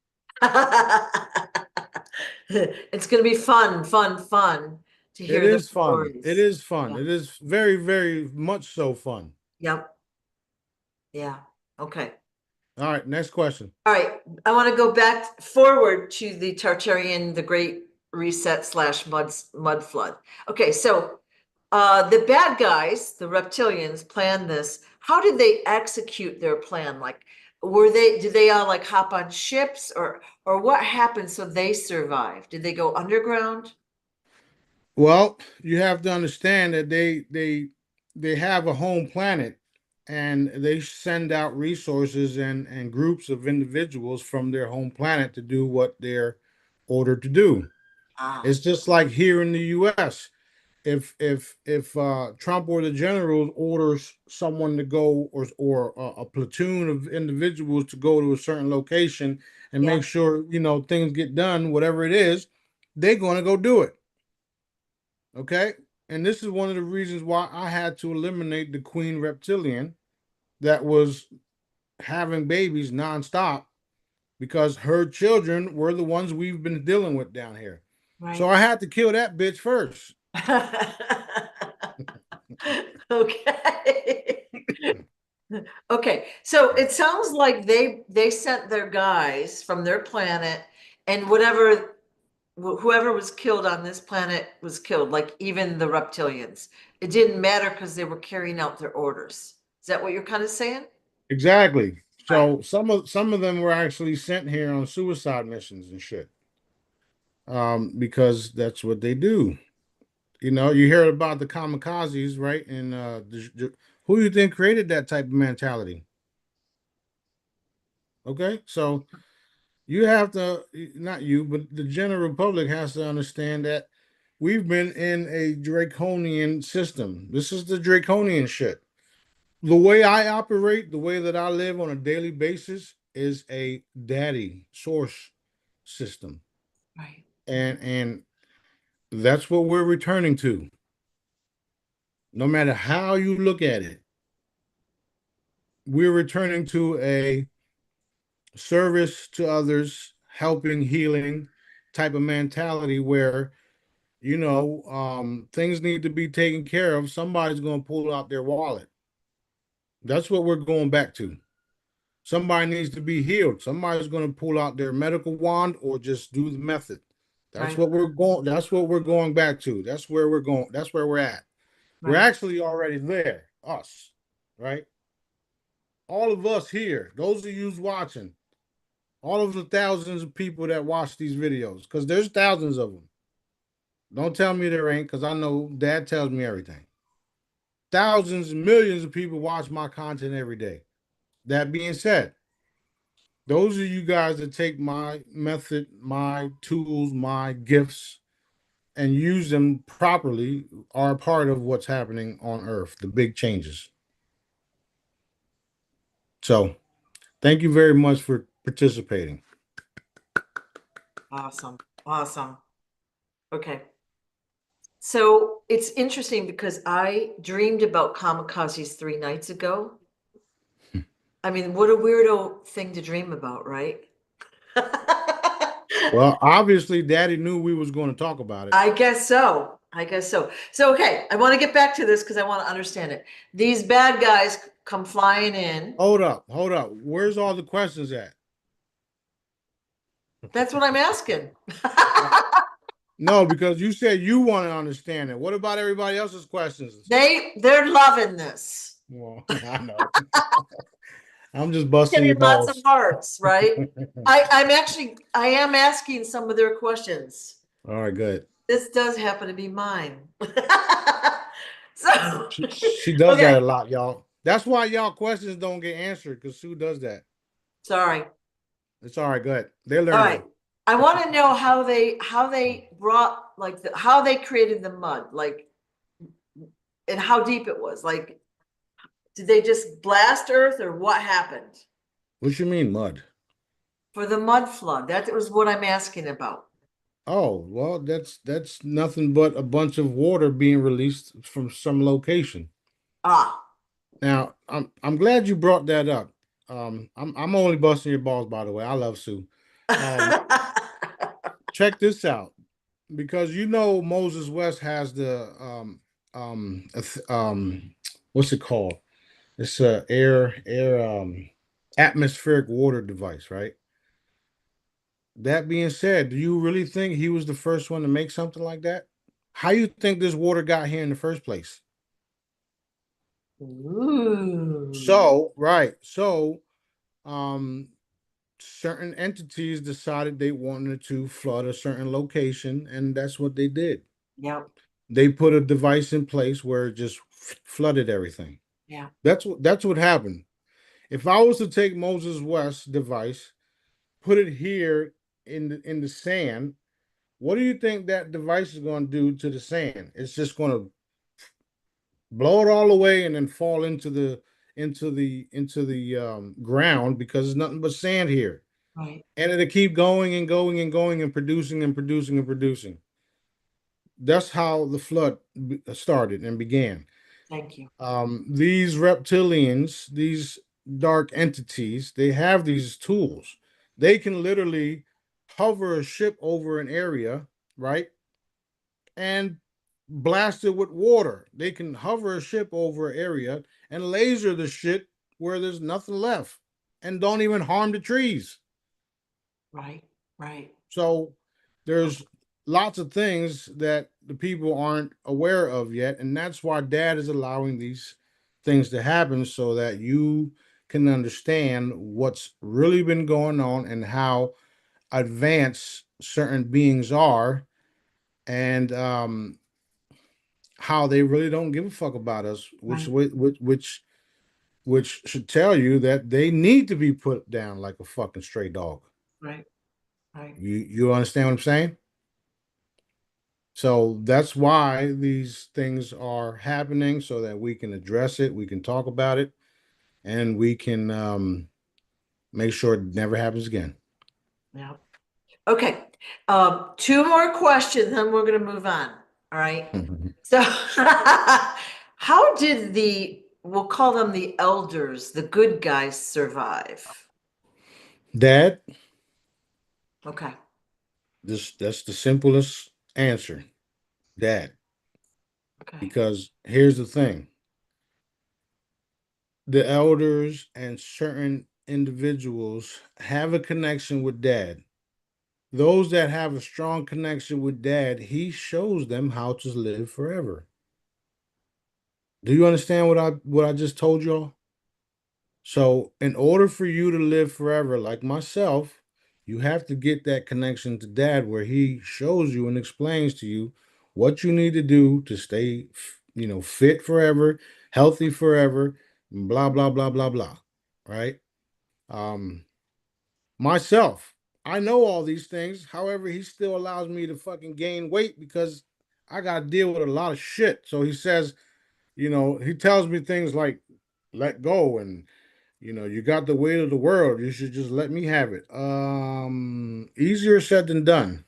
It's going to be fun, fun, fun to It hear their is fun. It stories. is fun. Yeah. It is very, very much so fun. Yep. Yeah. Okay. All right, next question. All right. I want to go back forward to the Tartarian, the Great Reset slash mud flood. Okay. So the bad guys, the reptilians, planned this. How did they execute their plan? Like, did they all like hop on ships, or what happened so they survived? Did they go underground? Well, you have to understand that they have a home planet, and they send out resources and groups of individuals from their home planet to do what they're ordered to do. Ah, It's just like here in the US. If Trump or the general orders someone to go, or a platoon of individuals to go to a certain location and yeah, make sure things get done, whatever it is, they're going to go do it. Okay. And this is one of the reasons why I had to eliminate the queen reptilian that was having babies nonstop, because her children were the ones we've been dealing with down here. So right. I had to kill that bitch first. Okay. Okay, so it sounds like they sent their guys from their planet, and whoever was killed on this planet was killed, like even the reptilians. It didn't matter because they were carrying out their orders. Is that what you're kind of saying? Exactly. Right. So some of them were actually sent here on suicide missions and shit. Because that's what they do. You hear about the kamikazes, right? And who do you think created that type of mentality? Okay, so you have to, not you, but the general public has to understand that we've been in a draconian system. This is the draconian shit. The way I operate, the way that I live on a daily basis is a daddy source system. Right. And that's what we're returning to. No matter how you look at it, we're returning to a service to others, helping, healing type of mentality where things need to be taken care of. Somebody's going to pull out their wallet. That's what we're going back to. Somebody needs to be healed. Somebody's going to pull out their medical wand or just do the method. That's Right. what we're going. That's what we're going back to. That's where we're going. That's where we're at. We're Right. actually already there, us, right? All of us here, those of you watching, all of the thousands of people that watch these videos, because there's thousands of them. Don't tell me there ain't, because I know Dad tells me everything. Thousands, millions of people watch my content every day. That being said, those of you guys that take my method, my tools, my gifts, and use them properly are a part of what's happening on Earth, the big changes. So, thank you very much for participating. Awesome. Awesome. Okay. So it's interesting because I dreamed about kamikazes 3 nights ago. I mean, what a weirdo thing to dream about, right? Well, obviously, Daddy knew we was going to talk about it. I guess so. I guess so. So, okay, I want to get back to this because I want to understand it. These bad guys come flying in. Hold up, hold up. Where's all the questions at? That's what I'm asking. No, because you said you want to understand it. What about everybody else's questions? They're loving this. Well, I know. I'm just busting Getting your lots of balls. hearts, right? I am asking some of their questions. All right, good. This does happen to be mine. So, She does that okay, a lot, y'all. That's why y'all questions don't get answered, because Sue does that. sorry. It's all right, good. They're All right. learning. I want to know how they brought like how they created the mud, like, and how deep it was. Like, did they just blast Earth or what happened What you mean, mud? for the mud flood? That was what I'm asking about. Oh, well, that's nothing but a bunch of water being released from some location. Ah, Now, I'm glad you brought that up. I'm only busting your balls, by the way. I love Sue. Um, check this out, because you know Moses West has the what's it called? It's a air atmospheric water device, right? That being said, do you really think he was the first one to make something like that? How you think this water got here in the first place? ooh, So, right. So, um, certain entities decided they wanted to flood a certain location, and that's what they did. yep, They put a device in place where it just flooded everything. yeah, That's what happened. If I was to take Moses West's device, put it here in the sand, what do you think that device is going to do to the sand? It's just going to blow it all away and then fall into the ground, because there's nothing but sand here, right. and it'll keep going and going and going and producing and producing and producing. That's how the flood started and began. Thank you. These reptilians, these dark entities, they have these tools. They can literally hover a ship over an area, right? And blast it with water. They can hover a ship over an area and laser the shit where there's nothing left and don't even harm the trees. Right, right. So there's lots of things that the people aren't aware of yet. And that's why Dad is allowing these things to happen, so that you can understand what's really been going on and how advanced certain beings are, and how they really don't give a fuck about us, Right, which should tell you that they need to be put down like a fucking stray dog. right, right, You understand what I'm saying? So that's why these things are happening, so that we can address it, we can talk about it, and we can make sure it never happens again. yeah. Okay, two more questions, then we're gonna move on, all right? So, how did we'll call them the elders, the good guys, survive? Dad, Okay, that's the simplest answer. Dad. okay, Because here's the thing. The elders and certain individuals have a connection with Dad. Those that have a strong connection with Dad, he shows them how to live forever. Do you understand what I just told y'all? So, in order for you to live forever, like myself, you have to get that connection to dad where he shows you and explains to you what you need to do to stay, fit forever, healthy forever, blah, blah, blah, blah, blah. Right? Um, myself, I know all these things. However, he still allows me to fucking gain weight because I got to deal with a lot of shit. So he says, he tells me things like, let go and you got the weight of the world. You should just let me have it. Easier said than done,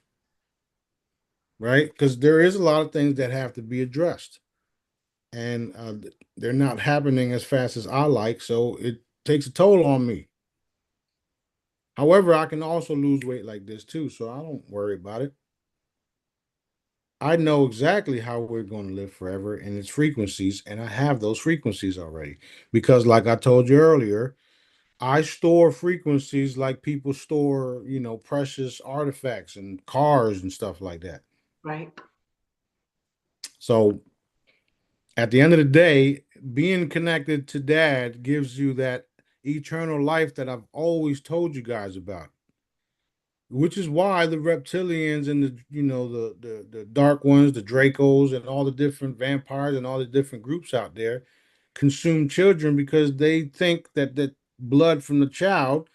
right? Because there is a lot of things that have to be addressed, and they're not happening as fast as I like. So it takes a toll on me. However, I can also lose weight like this too, so I don't worry about it. I know exactly how we're going to live forever and its frequencies, and I have those frequencies already. Because, like I told you earlier, I store frequencies like people store, precious artifacts and cars and stuff like that. Right. So at the end of the day, being connected to dad gives you that eternal life that I've always told you guys about. Which is why the reptilians and the dark ones, the Dracos, and all the different vampires and all the different groups out there consume children because they think that blood from the child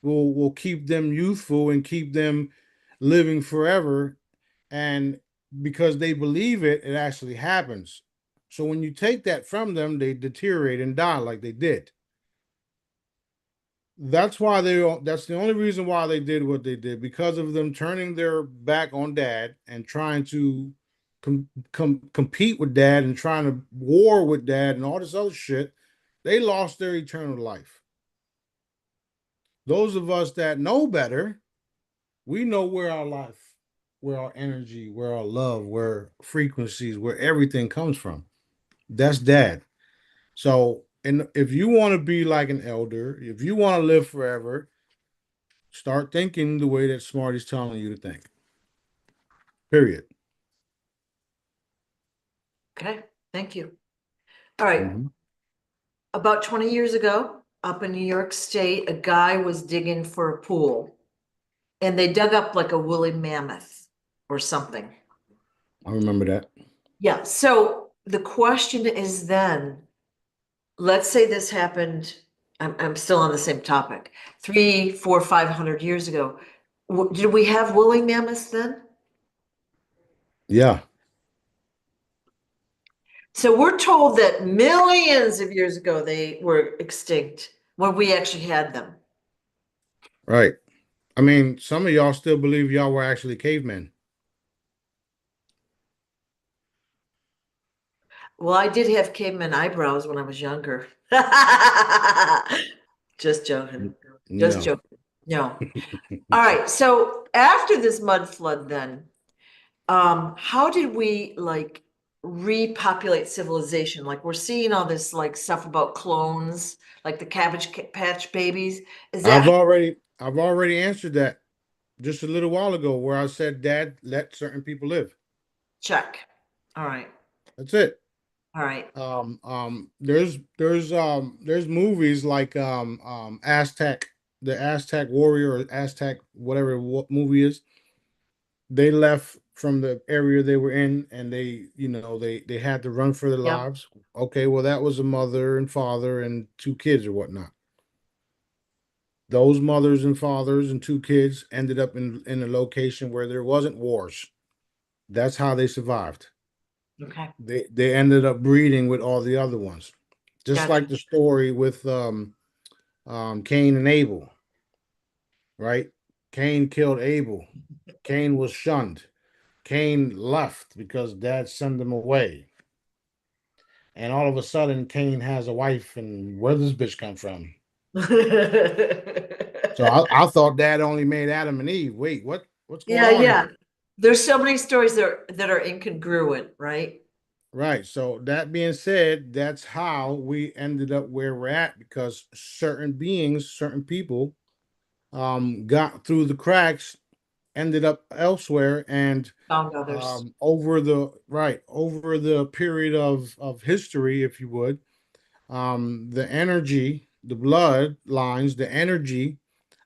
will keep them youthful and keep them living forever. And because they believe it, it actually happens. So when you take that from them, they deteriorate and die like they did. That's the only reason why they did what they did, because of them turning their back on dad and trying to compete with dad and trying to war with dad and all this other shit. They lost their eternal life. Those of us that know better, we know where our life, where our energy, where our love, where frequencies, where everything comes from. That's dad. So, and if you want to be like an elder, if you want to live forever, start thinking the way that Smarty's telling you to think. Period. Okay. Thank you. All right. Mhm. About 20 years ago, up in New York State, a guy was digging for a pool and they dug up like a woolly mammoth or something. I remember that. Yeah. So the question is then, let's say this happened, I'm still on the same topic, 3, 4, 500 years ago. Did we have woolly mammoths then? Yeah. So we're told that millions of years ago they were extinct when we actually had them. Right. I mean, some of y'all still believe y'all were actually cavemen. Well, I did have caveman eyebrows when I was younger. Just joking. Just No. joking. No. All right. So after this mud flood, then, how did we like repopulate civilization? Like we're seeing all this like stuff about clones, like the Patch babies. Is that I've already answered that just a little while ago where I said dad let certain people live. check? All right. That's it. All right. There's movies like Aztec, the Aztec warrior or Aztec whatever what movie is. They left from the area they were in and they had to run for their Yep. lives. Okay, well that was a mother and father and two kids or whatnot. Those mothers and fathers and two kids ended up in a location where there wasn't wars. That's how they survived. Okay. They ended up breeding with all the other ones. Just Gotcha. like the story with Cain and Abel, right? Cain killed Abel. Cain was shunned. Cain left because dad sent him away. And all of a sudden, Cain has a wife, and where does this bitch come from? So I thought dad only made Adam and Eve. Wait, what? What's going Yeah, on yeah. here? There's so many stories that are incongruent, right? Right. So that being said, that's how we ended up where we're at because certain beings, certain people, got through the cracks ended up elsewhere, and Found others. over the period of history, if you would, the energy, the blood lines, the energy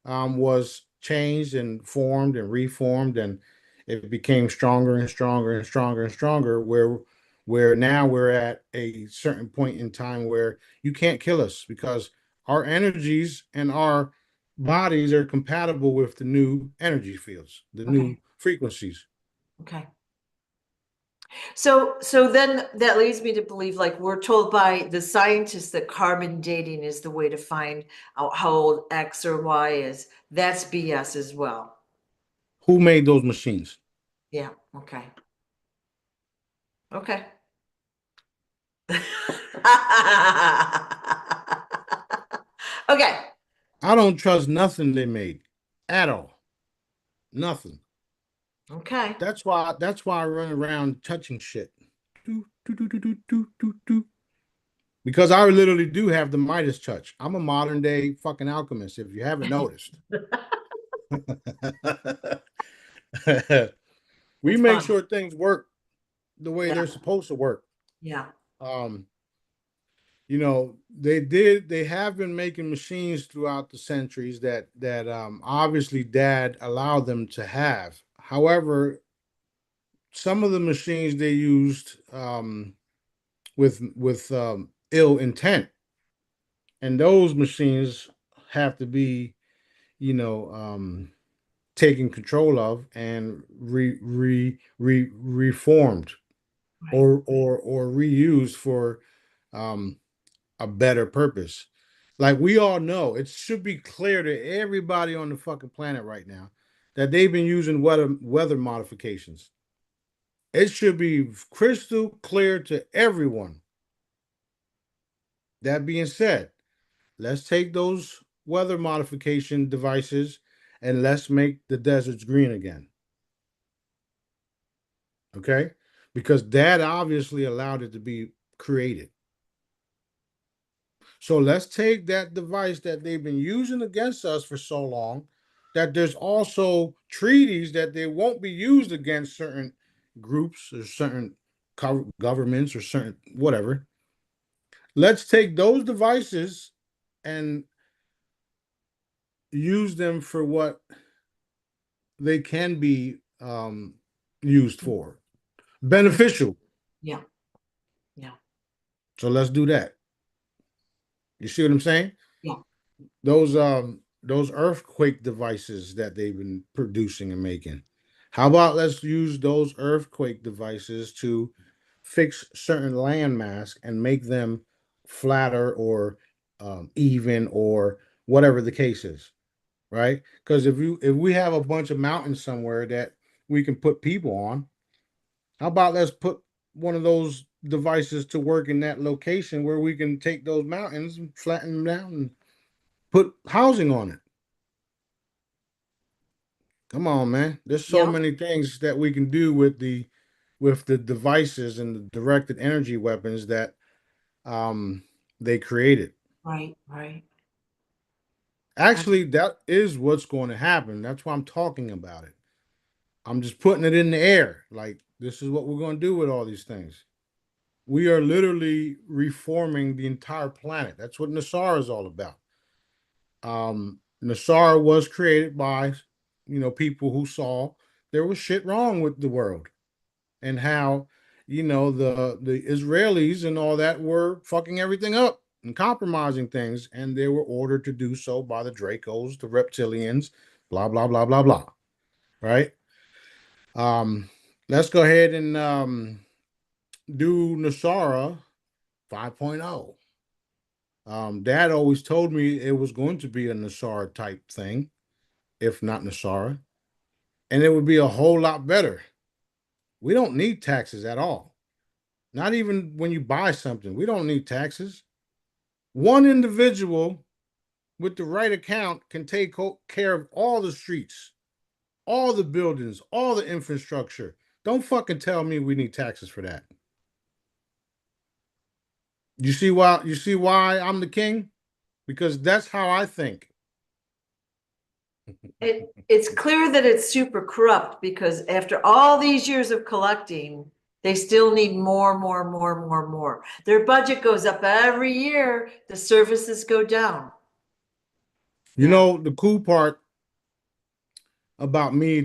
was changed and formed and reformed, and it became stronger and stronger and stronger and stronger. Where now we're at a certain point in time where you can't kill us because our energies and our bodies are compatible with the new energy fields, the new Okay. frequencies. Okay. So then that leads me to believe, like we're told by the scientists that carbon dating is the way to find out how old X or Y is. That's BS as well. Who made those machines? Yeah. Okay. Okay. Okay. I don't trust nothing they made at all. Nothing. Okay. That's why I run around touching shit. Do, do, do, do, do, do, do, do. Because I literally do have the Midas touch. I'm a modern day fucking alchemist, if you haven't noticed. We That's make fun. sure things work the way Yeah. they're supposed to work. Yeah. Um, they have been making machines throughout the centuries that obviously dad allowed them to have. However, some of the machines they used with ill intent, and those machines have to be, you know, taken control of and reformed Right. or reused for um, a better purpose. Like we all know, it should be clear to everybody on the fucking planet right now that they've been using weather modifications. It should be crystal clear to everyone. That being said, let's take those weather modification devices and let's make the deserts green again. Okay? Because dad obviously allowed it to be created. So let's take that device that they've been using against us for so long, that there's also treaties that they won't be used against certain groups or certain governments or certain whatever. Let's take those devices and use them for what they can be used for, beneficial. Yeah. Yeah. So let's do that. You see what I'm saying? Yeah. Those earthquake devices that they've been producing and making. How about let's use those earthquake devices to fix certain landmass and make them flatter or even or whatever the case is, right? Because if we have a bunch of mountains somewhere that we can put people on, how about let's put one of those devices to work in that location where we can take those mountains and flatten them down and put housing on it. Come on, man. There's so Yeah. many things that we can do with the devices and the directed energy weapons that um they created. Right. Right. Actually, that is what's going to happen. That's why I'm talking about it. I'm just putting it in the air. Like this is what we're going to do with all these things. We are literally reforming the entire planet. That's what Nassar is all about. Nassar was created by, people who saw there was shit wrong with the world and how, the Israelis and all that were fucking everything up and compromising things, and they were ordered to do so by the Dracos, the reptilians, blah blah blah blah blah. Right? Um, let's go ahead and do Nasara 5.0. Dad always told me it was going to be a Nasara type thing, if not Nasara, and it would be a whole lot better. We don't need taxes at all. Not even when you buy something, we don't need taxes. One individual with the right account can take care of all the streets, all the buildings, all the infrastructure. Don't fucking tell me we need taxes for that. You see why I'm the king? Because that's how I think. It's clear that it's super corrupt because after all these years of collecting, they still need more. Their budget goes up every year, the services go down. You Yeah. know, the cool part about me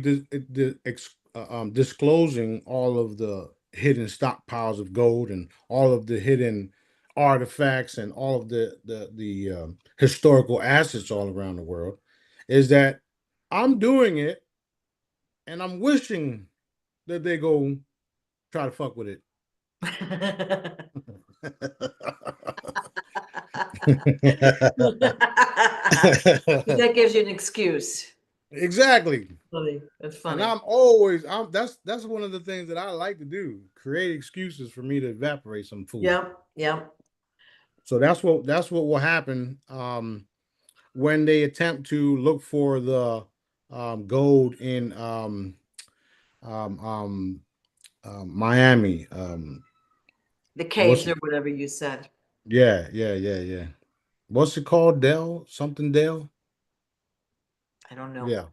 disclosing all of the hidden stockpiles of gold and all of the hidden artifacts and all of the historical assets all around the world is that I'm doing it and I'm wishing that they go try to fuck with it. That gives you an excuse. Exactly. Funny. That's And funny. I'm that's one of the things that I like to do, create excuses for me to evaporate some food. Yep, yep. So that's what will happen when they attempt to look for the gold in um, um, Miami. The What's caves or whatever you said. yeah. What's it called? Dell something Dell? I don't know. Yeah.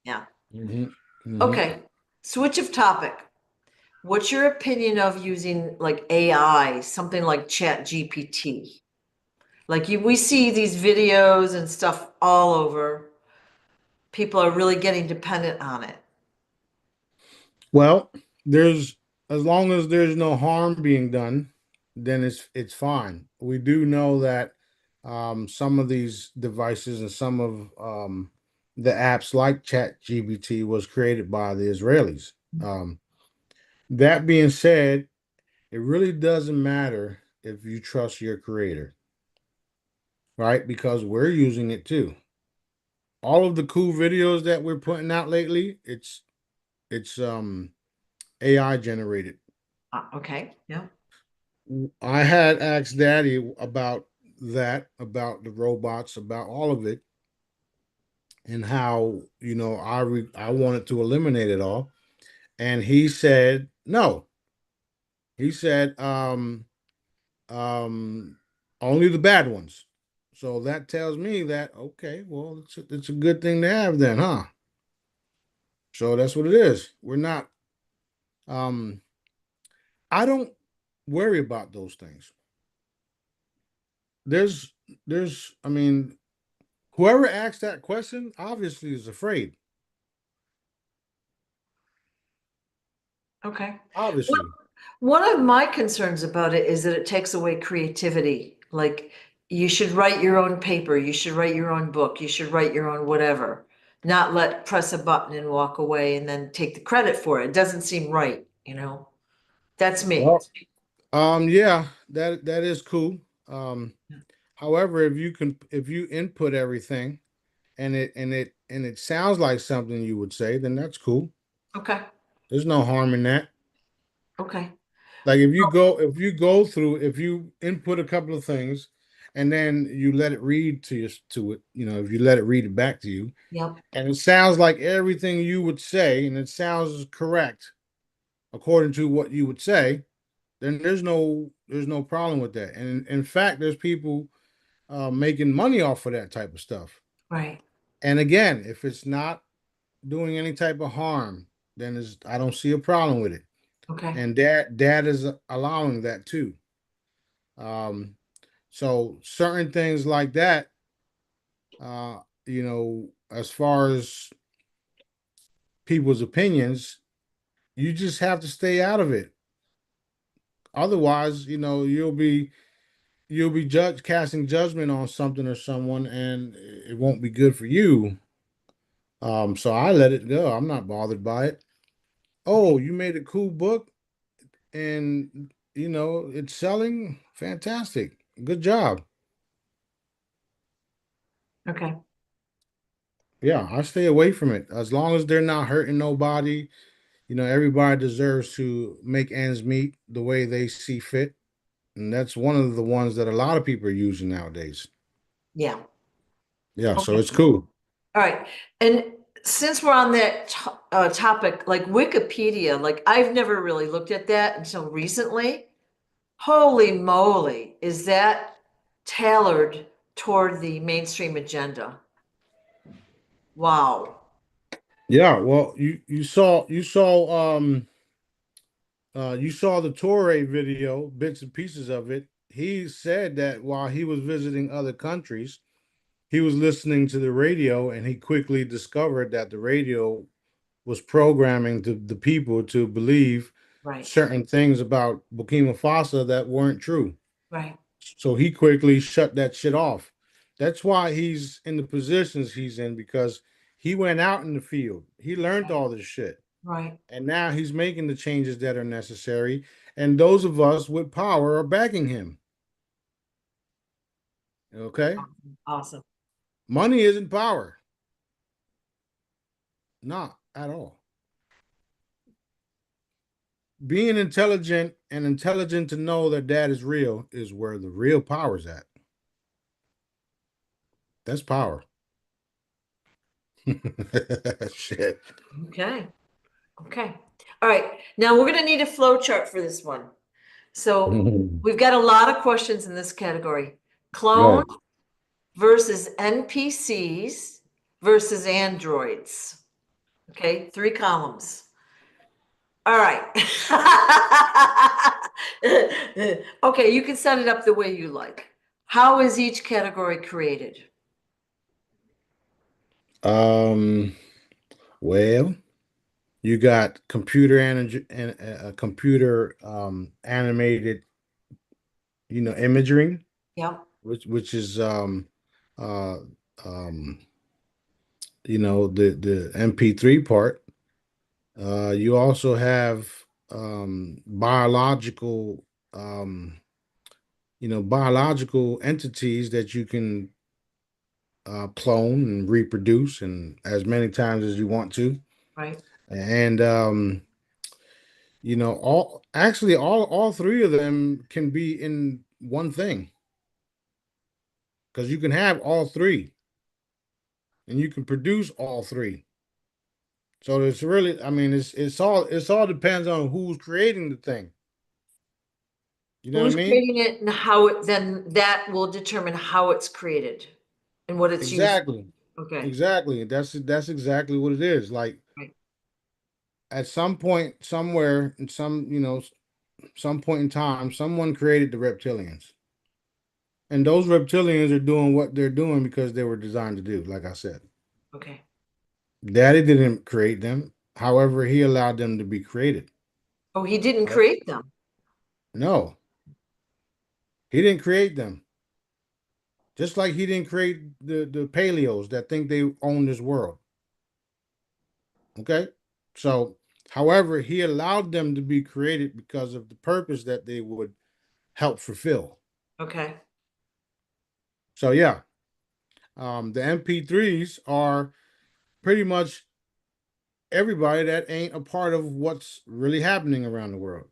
Yeah. Hmm. Okay. Switch of topic. What's your opinion of using like AI, something like ChatGPT? Like we see these videos and stuff all over. People are really getting dependent on it. Well, there's as long as there's no harm being done, then it's fine. We do know that some of these devices and some of the apps like ChatGPT was created by the Israelis. Um, that being said, it really doesn't matter if you trust your creator, right? Because we're using it too. All of the cool videos that we're putting out lately, it's AI generated. Okay. Yeah. I had asked Daddy about that, about the robots, about all of it, and how I wanted to eliminate it all, and he said no. He said um only the bad ones. So that tells me that okay, well it's a good thing to have then, huh? So that's what it is. We're not um I don't worry about those things. There's there's I mean Whoever asked that question obviously is afraid. Okay. Well, Obviously. one of my concerns about it is that it takes away creativity. Like you should write your own paper, you should write your own book, you should write your own whatever. Not let press a button and walk away and then take the credit for it. It doesn't seem right, you know. That's me. Well, yeah, that is cool. Um, However, if you input everything and it sounds like something you would say, then that's cool. Okay. There's no harm in that. Okay. Like if you input a couple of things and then you let it read to it, if you let it read it back to you, Yep. and it sounds like everything you would say, and it sounds correct according to what you would say, then there's no problem with that. And in fact, there's people making money off of that type of stuff. Right. And again, if it's not doing any type of harm, then I don't see a problem with it. Okay. And dad is allowing that too. Um, so certain things like that, as far as people's opinions, you just have to stay out of it. Otherwise, you'll be casting judgment on something or someone, and it won't be good for you. So I let it go. I'm not bothered by it. Oh, you made a cool book, and it's selling. Fantastic, good job. Okay. Yeah, I stay away from it as long as they're not hurting nobody. Everybody deserves to make ends meet the way they see fit, and that's one of the ones that a lot of people are using nowadays. Yeah. Yeah, so Okay. it's cool. All right. And since we're on that topic, like Wikipedia, like I've never really looked at that until recently. Holy moly, is that tailored toward the mainstream agenda? Wow. Yeah, well, you saw the Traore video, bits and pieces of it. He said that while he was visiting other countries, he was listening to the radio, and he quickly discovered that the radio was programming the people to believe Right. certain things about Burkina Faso that weren't true. Right. So he quickly shut that shit off. That's why he's in the positions he's in, because he went out in the field. He learned Right. all this shit. Right. And now he's making the changes that are necessary. And those of us with power are backing him. Okay? Awesome. Money isn't power. Not at all. Being intelligent and intelligent to know that that is real is where the real power's at. That's power. Shit. Okay. Okay. All right. Now we're going to need a flow chart for this one. So we've got a lot of questions in this category. Clone Right. versus NPCs versus androids. Okay, 3 columns. All right. Okay, you can set it up the way you like. How is each category created? Um, well, you got computer and computer animated, imagery, Yep. which is uh um the MP3 part. You also have um biological entities that you can clone and reproduce, and as many times as you want to. Right. And all three of them can be in one thing, because you can have all three and you can produce all three. So it's really, I mean, it's all depends on who's creating the thing. You know what I Who's mean? creating it and how it, then that will determine how it's created and what it's used. Exactly. Okay. Exactly. That's exactly what it is. Like Right. at some point, somewhere, in some point in time, someone created the reptilians. And those reptilians are doing what they're doing because they were designed to do, like I said. Okay. Daddy didn't create them. However, he allowed them to be created. Oh, he didn't Right? create them. No, he didn't create them. Just like he didn't create the paleos that think they own this world. Okay. So, however, he allowed them to be created because of the purpose that they would help fulfill. Okay. So, yeah, the MP3s are pretty much everybody that ain't a part of what's really happening around the world,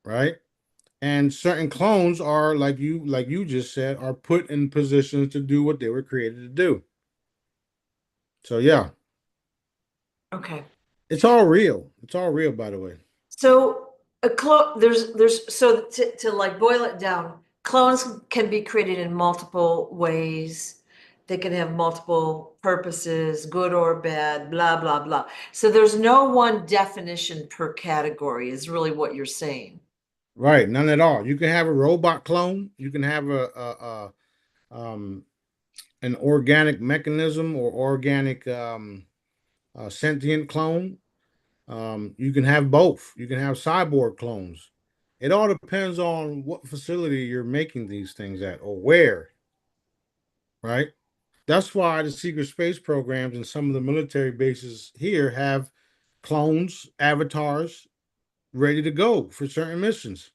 right? And certain clones are like you just said, are put in positions to do what they were created to do. So yeah, Okay. it's all real. It's all real, by the way. So there's so to like boil it down, clones can be created in multiple ways. They can have multiple purposes, good or bad, blah, blah, blah. So there's no one definition per category, is really what you're saying. Right, none at all. You can have a robot clone. You can have an organic mechanism or organic sentient clone. You can have both. You can have cyborg clones. It all depends on what facility you're making these things at or where, right? That's why the secret space programs and some of the military bases here have clones, avatars ready to go for certain missions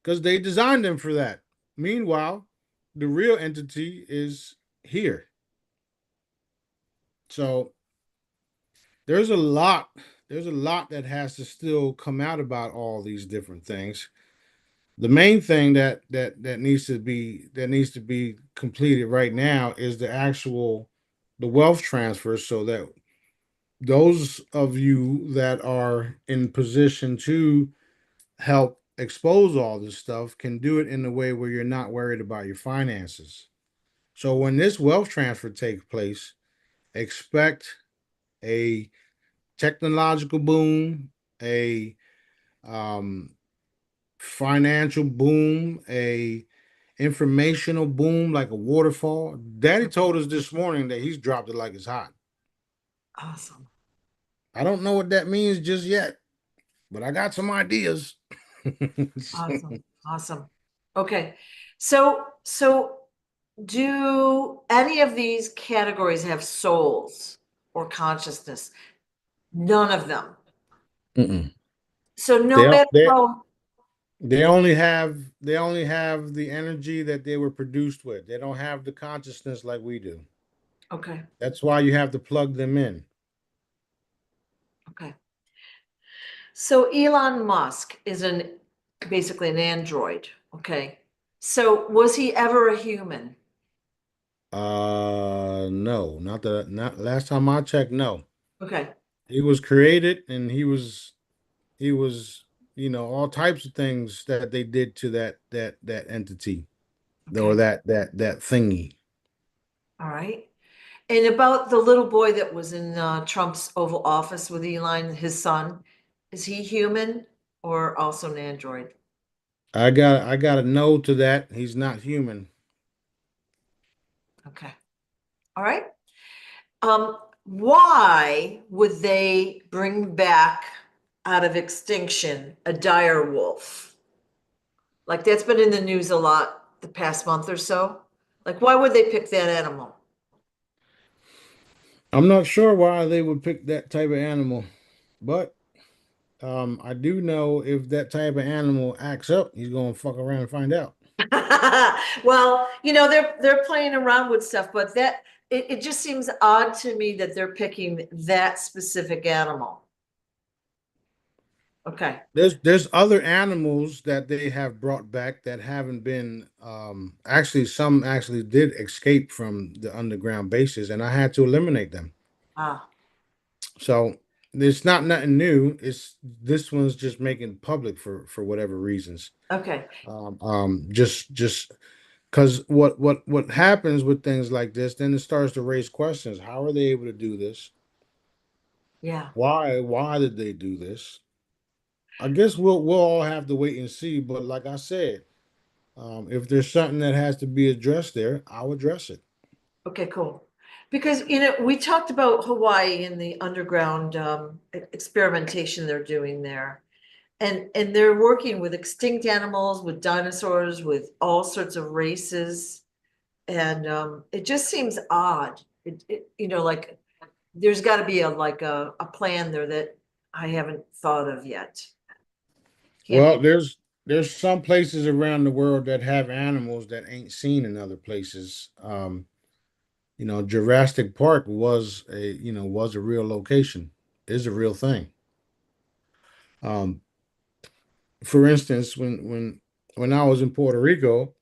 because they designed them for that. Meanwhile, the real entity is here. So there's a lot that has to still come out about all these different things. The main thing that needs to be completed right now is the wealth transfer, so that those of you that are in position to help expose all this stuff can do it in a way where you're not worried about your finances. So when this wealth transfer takes place, expect a technological boom, a um, financial boom, a informational boom like a waterfall. Daddy told us this morning that he's dropped it like it's hot. Awesome. I don't know what that means just yet, but I got some ideas. Awesome. Awesome. Okay. So do any of these categories have souls or consciousness? None of them. Mm-mm. So no They matter they how, they only have the energy that they were produced with. They don't have the consciousness like we do. okay, That's why you have to plug them in. okay. So Elon Musk is basically an android. Okay. So was he ever a human? No, not last time I checked, no. Okay. He was created and he was, all types of things that they did to that entity or Okay. that thingy. All right. And about the little boy that was in Trump's Oval Office with Elon, his son, is he human or also an android? I got a no to that. He's not human. Okay. All right. Why would they bring back out of extinction a dire wolf? Like that's been in the news a lot the past month or so. Like, why would they pick that animal? I'm not sure why they would pick that type of animal, but I do know if that type of animal acts up, he's gonna fuck around and find out. Well, they're playing around with stuff, but it just seems odd to me that they're picking that specific animal. Okay. There's other animals that they have brought back that haven't been actually some actually did escape from the underground bases and I had to eliminate them. Ah, So it's not nothing new. It's this one's just making public for whatever reasons. okay. Just because what happens with things like this, then it starts to raise questions. How are they able to do this? Yeah. Why did they do this? I guess we'll all have to wait and see. But like I said, if there's something that has to be addressed there, I'll address it. Okay, cool. Because, we talked about Hawaii and the underground experimentation they're doing there. And they're working with extinct animals, with dinosaurs, with all sorts of races. And it just seems odd. Like there's got to be a plan there that I haven't thought of yet. Can't Well, be. there's some places around the world that have animals that ain't seen in other places. Jurassic Park was a real location, is a real thing. Um, for instance, when I was in Puerto Rico,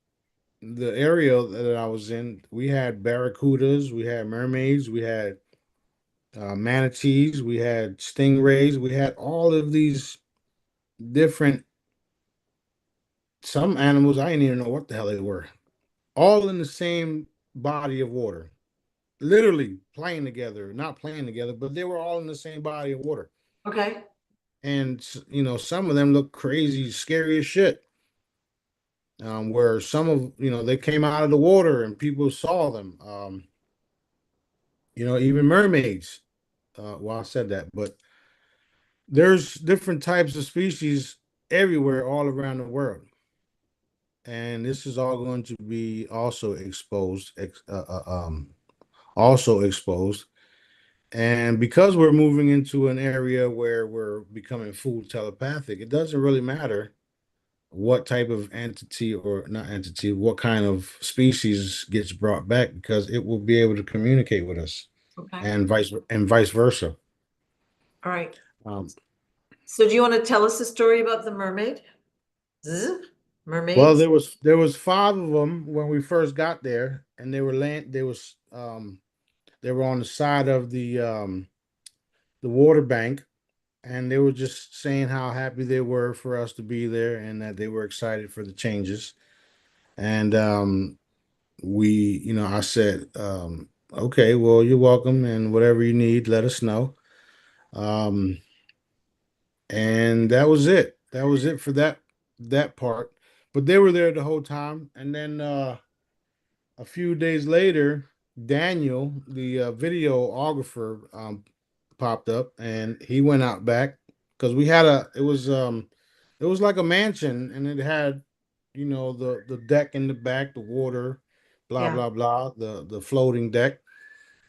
the area that I was in, we had barracudas, we had mermaids, we had manatees, we had stingrays, we had all of these different some animals I didn't even know what the hell they were. All in the same body of water, literally playing together, not playing together, but they were all in the same body of water. Okay. And some of them look crazy, scary as shit. Where some of they came out of the water and people saw them. Even mermaids. Well, I said that, but there's different types of species everywhere, all around the world, and this is all going to be also exposed. And because we're moving into an area where we're becoming full telepathic, it doesn't really matter what type of entity or not entity, what kind of species gets brought back because it will be able to communicate with us Okay. and vice versa. All right. Um, So do you want to tell us a story about the mermaid? Zzz? well, Mermaids? there was five of them when we first got there, and they were land. They were on the side of the water bank, and they were just saying how happy they were for us to be there and that they were excited for the changes. And I said, okay, well, you're welcome, and whatever you need, let us know. Um, and that was it. That was it for that part. But they were there the whole time, and then a few days later, Daniel, the videographer, popped up, and he went out back because we had it was like a mansion, and it had, the deck in the back, the water, blah Yeah. blah blah, the floating deck,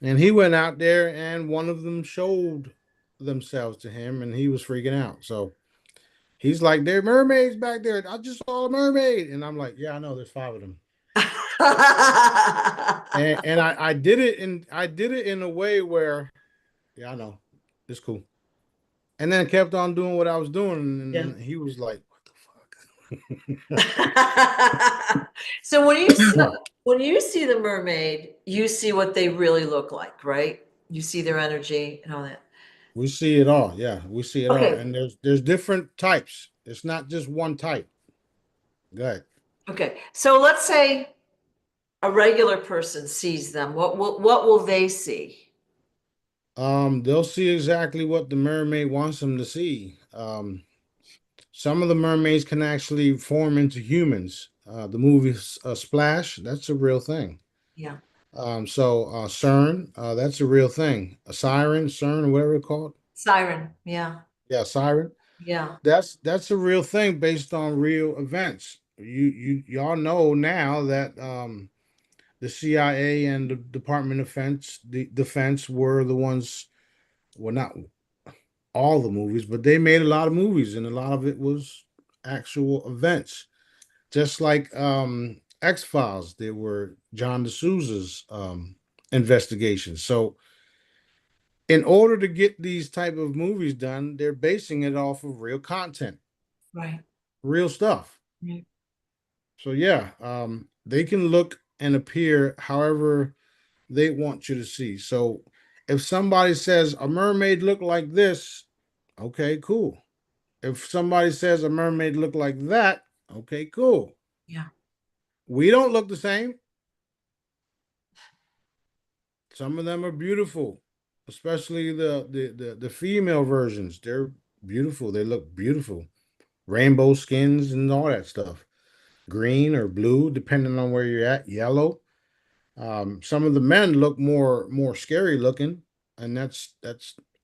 and he went out there, and one of them showed themselves to him, and he was freaking out. So he's like, "There are mermaids back there. I just saw a mermaid," and I'm like, "Yeah, I know. There's five of them." And I did it in a way where, yeah, I know, it's cool. And then kept on doing what I was doing, Yeah. and he was like, So "What the when you see the mermaid, you see what they really look like, right? You see their energy and all that. We see it all. Yeah, we see it all. Okay. And there's different types. It's not just one type. Go ahead. Okay. So let's say a regular person sees them. What will they see? They'll see exactly what the mermaid wants them to see. Some of the mermaids can actually form into humans. The movie Splash, that's a real thing. Yeah. CERN, that's a real thing. A siren, CERN, whatever it's called. Siren. Yeah. Yeah, siren. Yeah. That's a real thing based on real events. Y'all know now that the CIA and the Department of Defense were the ones. Well, not all the movies, but they made a lot of movies, and a lot of it was actual events. Just like X Files, they were John D'Souza's investigations. So, in order to get these type of movies done, they're basing it off of real content, Right. real stuff. Right. So yeah, they can look and appear however they want you to see. So if somebody says a mermaid look like this, okay, cool. If somebody says a mermaid look like that, okay, cool. Yeah. We don't look the same. Some of them are beautiful, especially the female versions. They're beautiful. They look beautiful. Rainbow skins and all that stuff. Green or blue, depending on where you're at. Yellow. Some of the men look more scary looking, and that's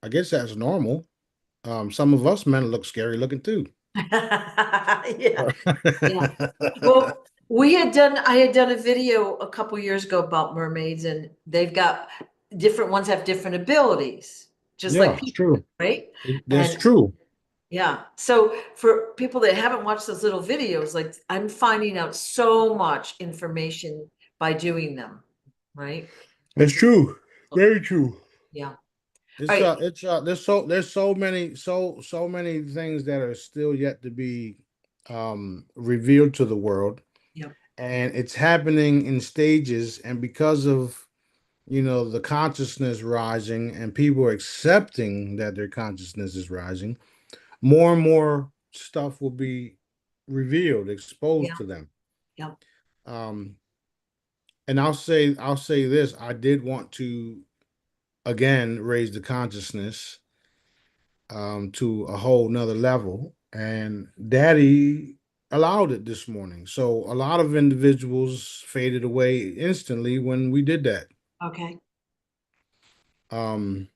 I guess that's normal. Some of us men look scary looking too. Yeah. Yeah. Well, I had done a video a couple years ago about mermaids, and they've got different ones have different abilities, just like Yeah, it's people, true. right? That's And true. yeah, so for people that haven't watched those little videos, like I'm finding out so much information by doing them, right? It's true. Very true. Yeah. All right. There's so many things that are still yet to be revealed to the world, Yeah. and it's happening in stages, and because of the consciousness rising and people are accepting that their consciousness is rising, more and more stuff will be revealed, exposed Yeah. to them. Yeah. um and I'll say this: I did want to again raise the consciousness to a whole nother level, and Daddy allowed it this morning. So a lot of individuals faded away instantly when we did that. Okay. um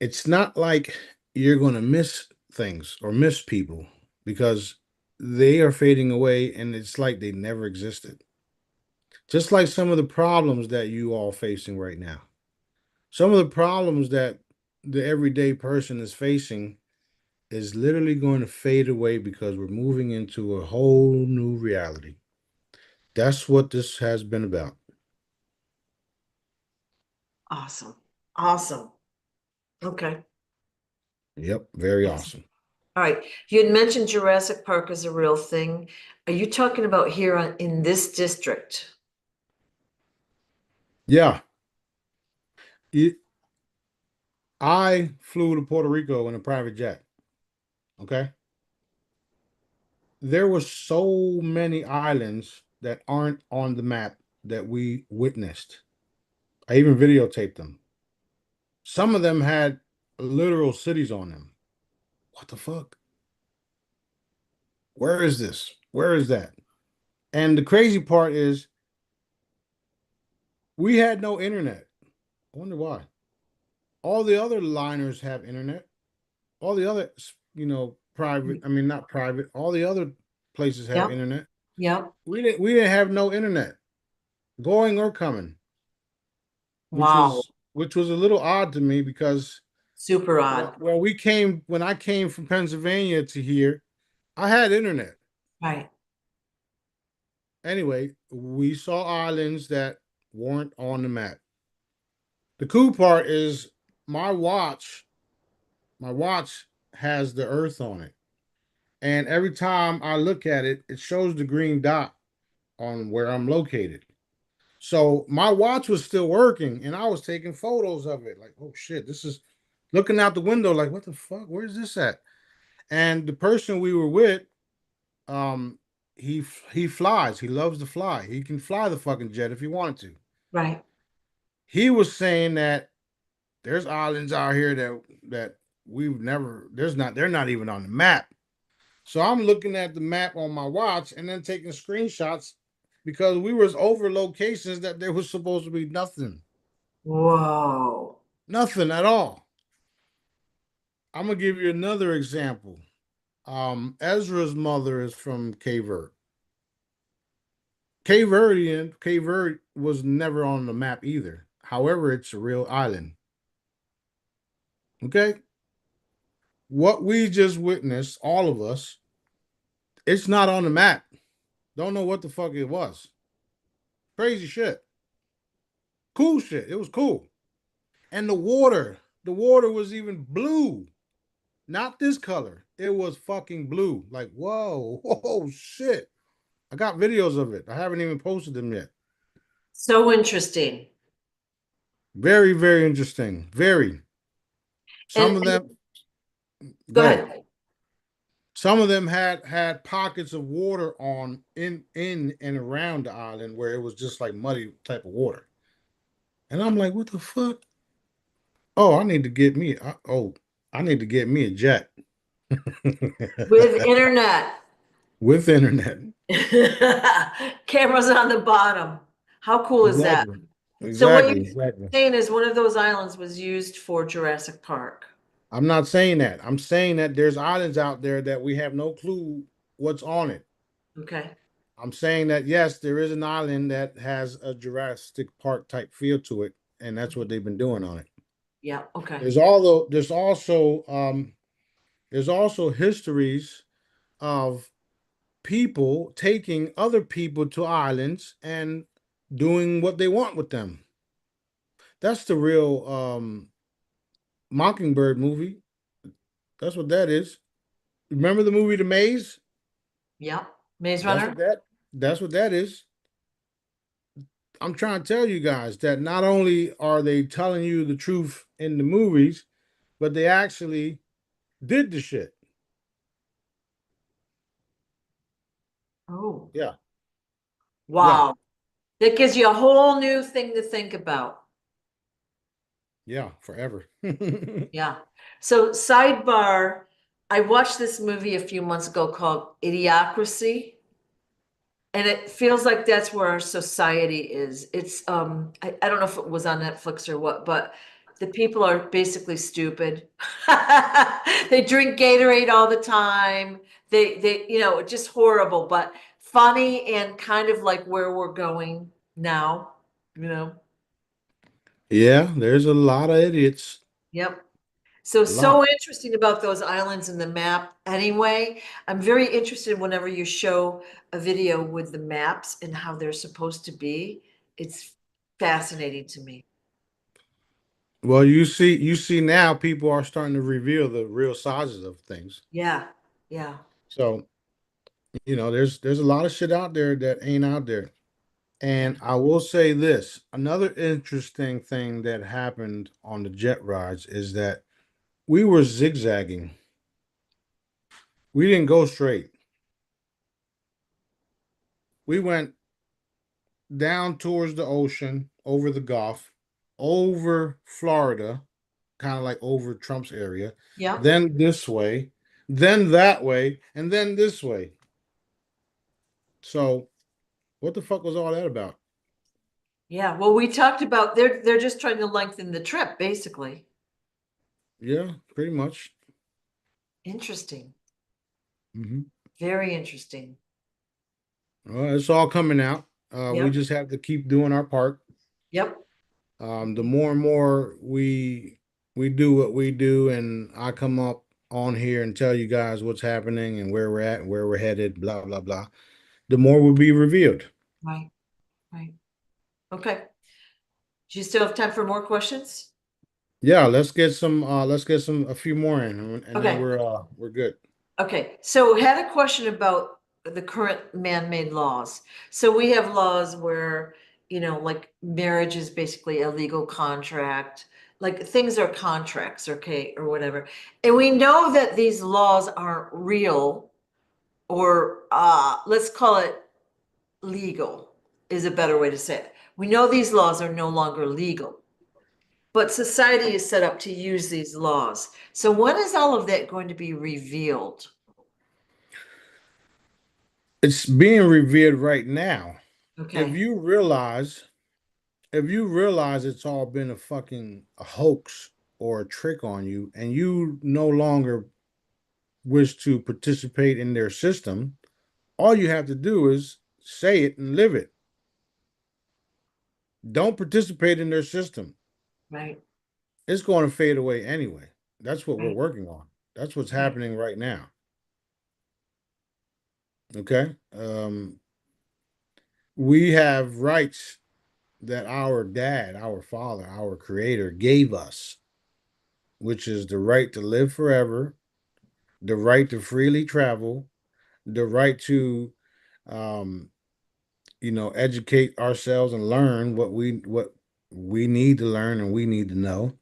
it's not like you're going to miss things or miss people, because they are fading away and it's like they never existed. Just like some of the problems that you all facing right now. Some of the problems that the everyday person is facing is literally going to fade away because we're moving into a whole new reality. That's what this has been about. Awesome. Awesome. Okay. Yep, very Yes. awesome. All right. You had mentioned Jurassic Park is a real thing. Are you talking about here in this district? Yeah, it, I flew to Puerto Rico in a private jet. Okay. There were so many islands that aren't on the map that we witnessed. I even videotaped them. Some of them had literal cities on them. What the fuck? Where is this? Where is that? And the crazy part is we had no internet. I wonder why. All the other liners have internet. All the other, private, I mean not private, all the other places have Yep, internet. yep. We didn't have no internet going or coming, which Wow. was which was a little odd to me because Super when odd. when I came from Pennsylvania to here, I had internet. Right. Anyway, we saw islands that weren't on the map. The cool part is my watch, my watch has the Earth on it. And every time I look at it, it shows the green dot on where I'm located. So my watch was still working and I was taking photos of it. Like, oh shit, this is looking out the window, like, what the fuck? Where's this at? And the person we were with, um, he flies. He loves to fly. He can fly the fucking jet if he wanted to. Right. He was saying that there's islands out here that we've never there's not they're not even on the map. So I'm looking at the map on my watch and then taking screenshots because we was over locations that there was supposed to be nothing. Whoa. Nothing at all. I'm gonna give you another example. Ezra's mother is from Cape Verde. Cape Verde was never on the map either. However, it's a real island. Okay? What we just witnessed, all of us, it's not on the map. Don't know what the fuck it was. Crazy shit. Cool shit. It was cool. And the water was even blue. Not this color. It was fucking blue. Like, whoa, whoa, shit. I got videos of it. I haven't even posted them yet. So interesting. Very, very interesting. Very. Some And, of them, go go ahead. ahead. Some of them had pockets of water on in and around the island where it was just like muddy type of water. And I'm like, what the fuck? Oh, I need to get me a jet. With internet. With internet. Cameras on the bottom. How cool is that? Exactly. So what Exactly. you're Exactly. saying is one of those islands was used for Jurassic Park. I'm not saying that. I'm saying that there's islands out there that we have no clue what's on it. Okay. I'm saying that yes, there is an island that has a Jurassic Park type feel to it, and that's what they've been doing on it. Yeah. Okay. There's also histories of people taking other people to islands and doing what they want with them. That's the real Mockingbird movie. That's what that is. Remember the movie The Maze? Yeah. Maze That's Runner. what that is. I'm trying to tell you guys that not only are they telling you the truth in the movies, but they actually did the shit. Oh, Yeah. Yeah. wow. That gives you a whole new thing to think about. Yeah. Forever. Yeah. So sidebar, I watched this movie a few months ago called Idiocracy. And it feels like that's where our society is. It's I don't know if it was on Netflix or what, but the people are basically stupid. They drink Gatorade all the time. They just horrible, but funny and kind of like where we're going now, you know. Yeah, there's a lot of idiots. Yep. So, A lot. so interesting about those islands in the map. Anyway, I'm very interested whenever you show a video with the maps and how they're supposed to be. It's fascinating to me. Well, you see now people are starting to reveal the real sizes of things. Yeah, yeah, So, there's a lot of shit out there that ain't out there. yeah. And I will say this, another interesting thing that happened on the jet rides is that we were zigzagging. We didn't go straight. We went down towards the ocean, over the Gulf, over Florida, kind of like over Trump's area, Yeah. then this way, then that way, and then this way. So what the fuck was all that about? Yeah. Well, we talked about they're just trying to lengthen the trip, basically. Yeah, pretty much. Interesting. Hmm. Very interesting. Well, it's all coming out. We Yep. just have to keep doing our part. Yep. The more and more we do what we do, and I come up on here and tell you guys what's happening and where we're at and where we're headed, blah blah blah, the more will be revealed. Right. Right. Okay. Do you still have time for more questions? Yeah, let's get some a few more in, and then Okay. we're good. Okay. So had a question about the current man-made laws. So we have laws where, like marriage is basically a legal contract, like things are contracts, okay, or whatever. And we know that these laws aren't real, or let's call it legal is a better way to say it. We know these laws are no longer legal, but society is set up to use these laws. So when is all of that going to be revealed? It's being revealed right now. If Okay, you realize, if you realize it's all been a fucking a hoax or a trick on you, and you no longer wish to participate in their system, all you have to do is say it and live it. Don't participate in their system. right, It's going to fade away anyway. That's what we're right, working on. That's what's right. happening right now. Okay. We have rights that our dad, our father, our creator gave us, which is the right to live forever, the right to freely travel, the right to um, educate ourselves and learn what we need to learn and we need to know.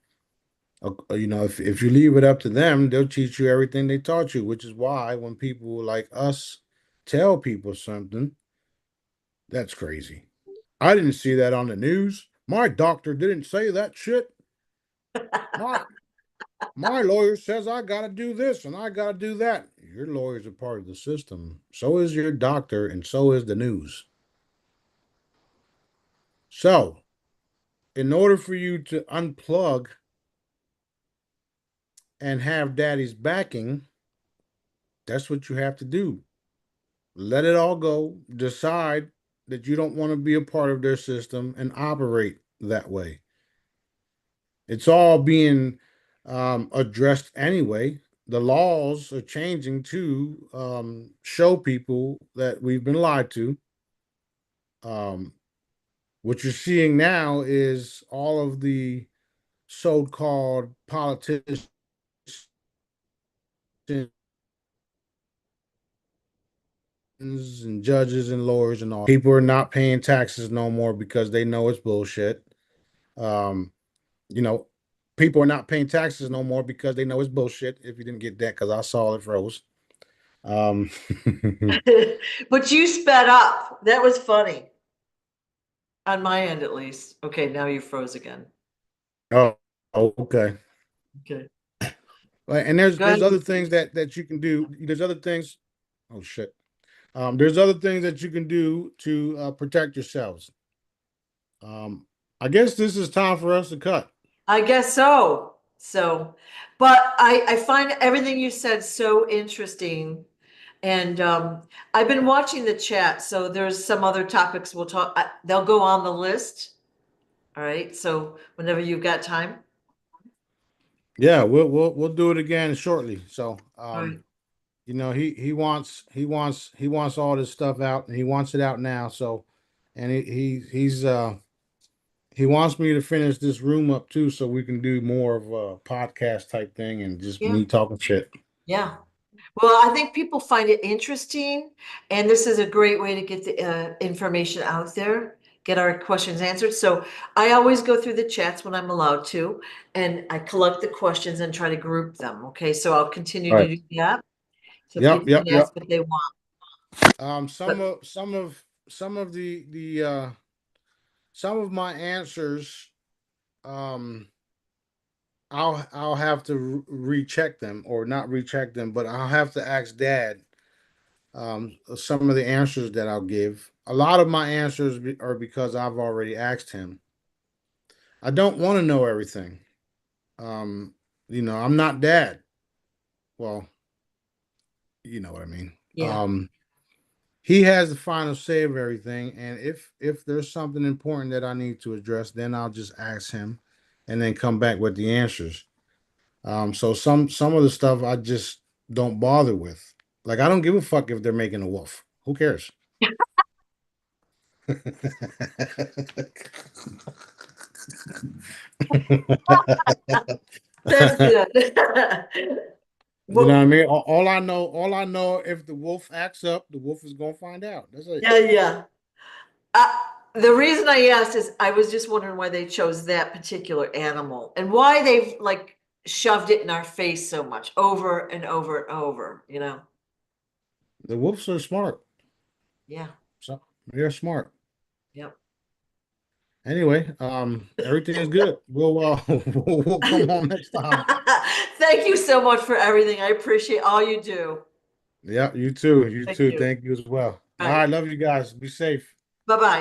If you leave it up to them, they'll teach you everything they taught you, which is why when people like us tell people something, that's crazy. I didn't see that on the news. My doctor didn't say that shit. My my lawyer says I gotta do this and I gotta do that. Your lawyers are part of the system. So is your doctor, and so is the news. So, in order for you to unplug and have daddy's backing, that's what you have to do. Let it all go. Decide that you don't want to be a part of their system and operate that way. It's all being addressed anyway. The laws are changing to show people that we've been lied to. Um, what you're seeing now is all of the so-called politicians and judges and lawyers and all. People are not paying taxes no more because they know it's bullshit. Um, you know, People are not paying taxes no more because they know it's bullshit. If you didn't get that, because I saw it froze. Um, But you sped up. That was funny on my end, at least. Okay, now you froze again. oh, okay. Okay, Right, and there's go ahead. there's other things that you can do. There's other things. Oh shit. There's other things that you can do to protect yourselves. Um, I guess this is time for us to cut. I guess so. So, but I find everything you said so interesting. And I've been watching the chat, so there's some other topics we'll talk. They'll go on the list. All right. So whenever you've got time. Yeah, we'll do it again shortly. So, All right. he wants all this stuff out, and he wants it out now. So, and he wants me to finish this room up too, so we can do more of a podcast type thing and just Yeah. me talking shit. Yeah. Well, I think people find it interesting, and this is a great way to get the information out there, get our questions answered. So I always go through the chats when I'm allowed to, and I collect the questions and try to group them. Okay, so I'll continue to Right. do that. So Yep. people Yep. can Yep. ask what they want. Some But of some of some of the some of my answers um, I'll have to recheck them, or not recheck them, but I'll have to ask Dad some of the answers that I'll give. A lot of my answers are because I've already asked him. I don't want to know everything. Um, I'm not Dad. Well, you know what I mean. Yeah. He has the final say of everything, and if there's something important that I need to address, then I'll just ask him, and then come back with the answers. So some of the stuff I just don't bother with. Like, I don't give a fuck if they're making a wolf. Who cares? That's good. You know what I Well, mean? All I know, if the wolf acts up, the wolf is gonna find out. That's it. yeah, yeah. Uh, the reason I asked is I was just wondering why they chose that particular animal and why they've like shoved it in our face so much over and over and over, you know? The wolves are smart. Yeah. So they're smart. Yep. Anyway, everything is good. We'll we'll come on next time. Thank you so much for everything. I appreciate all you do. Yeah, you too. You Thank too. you. Thank you as well. All All right. right, love you guys. Be safe. Bye-bye.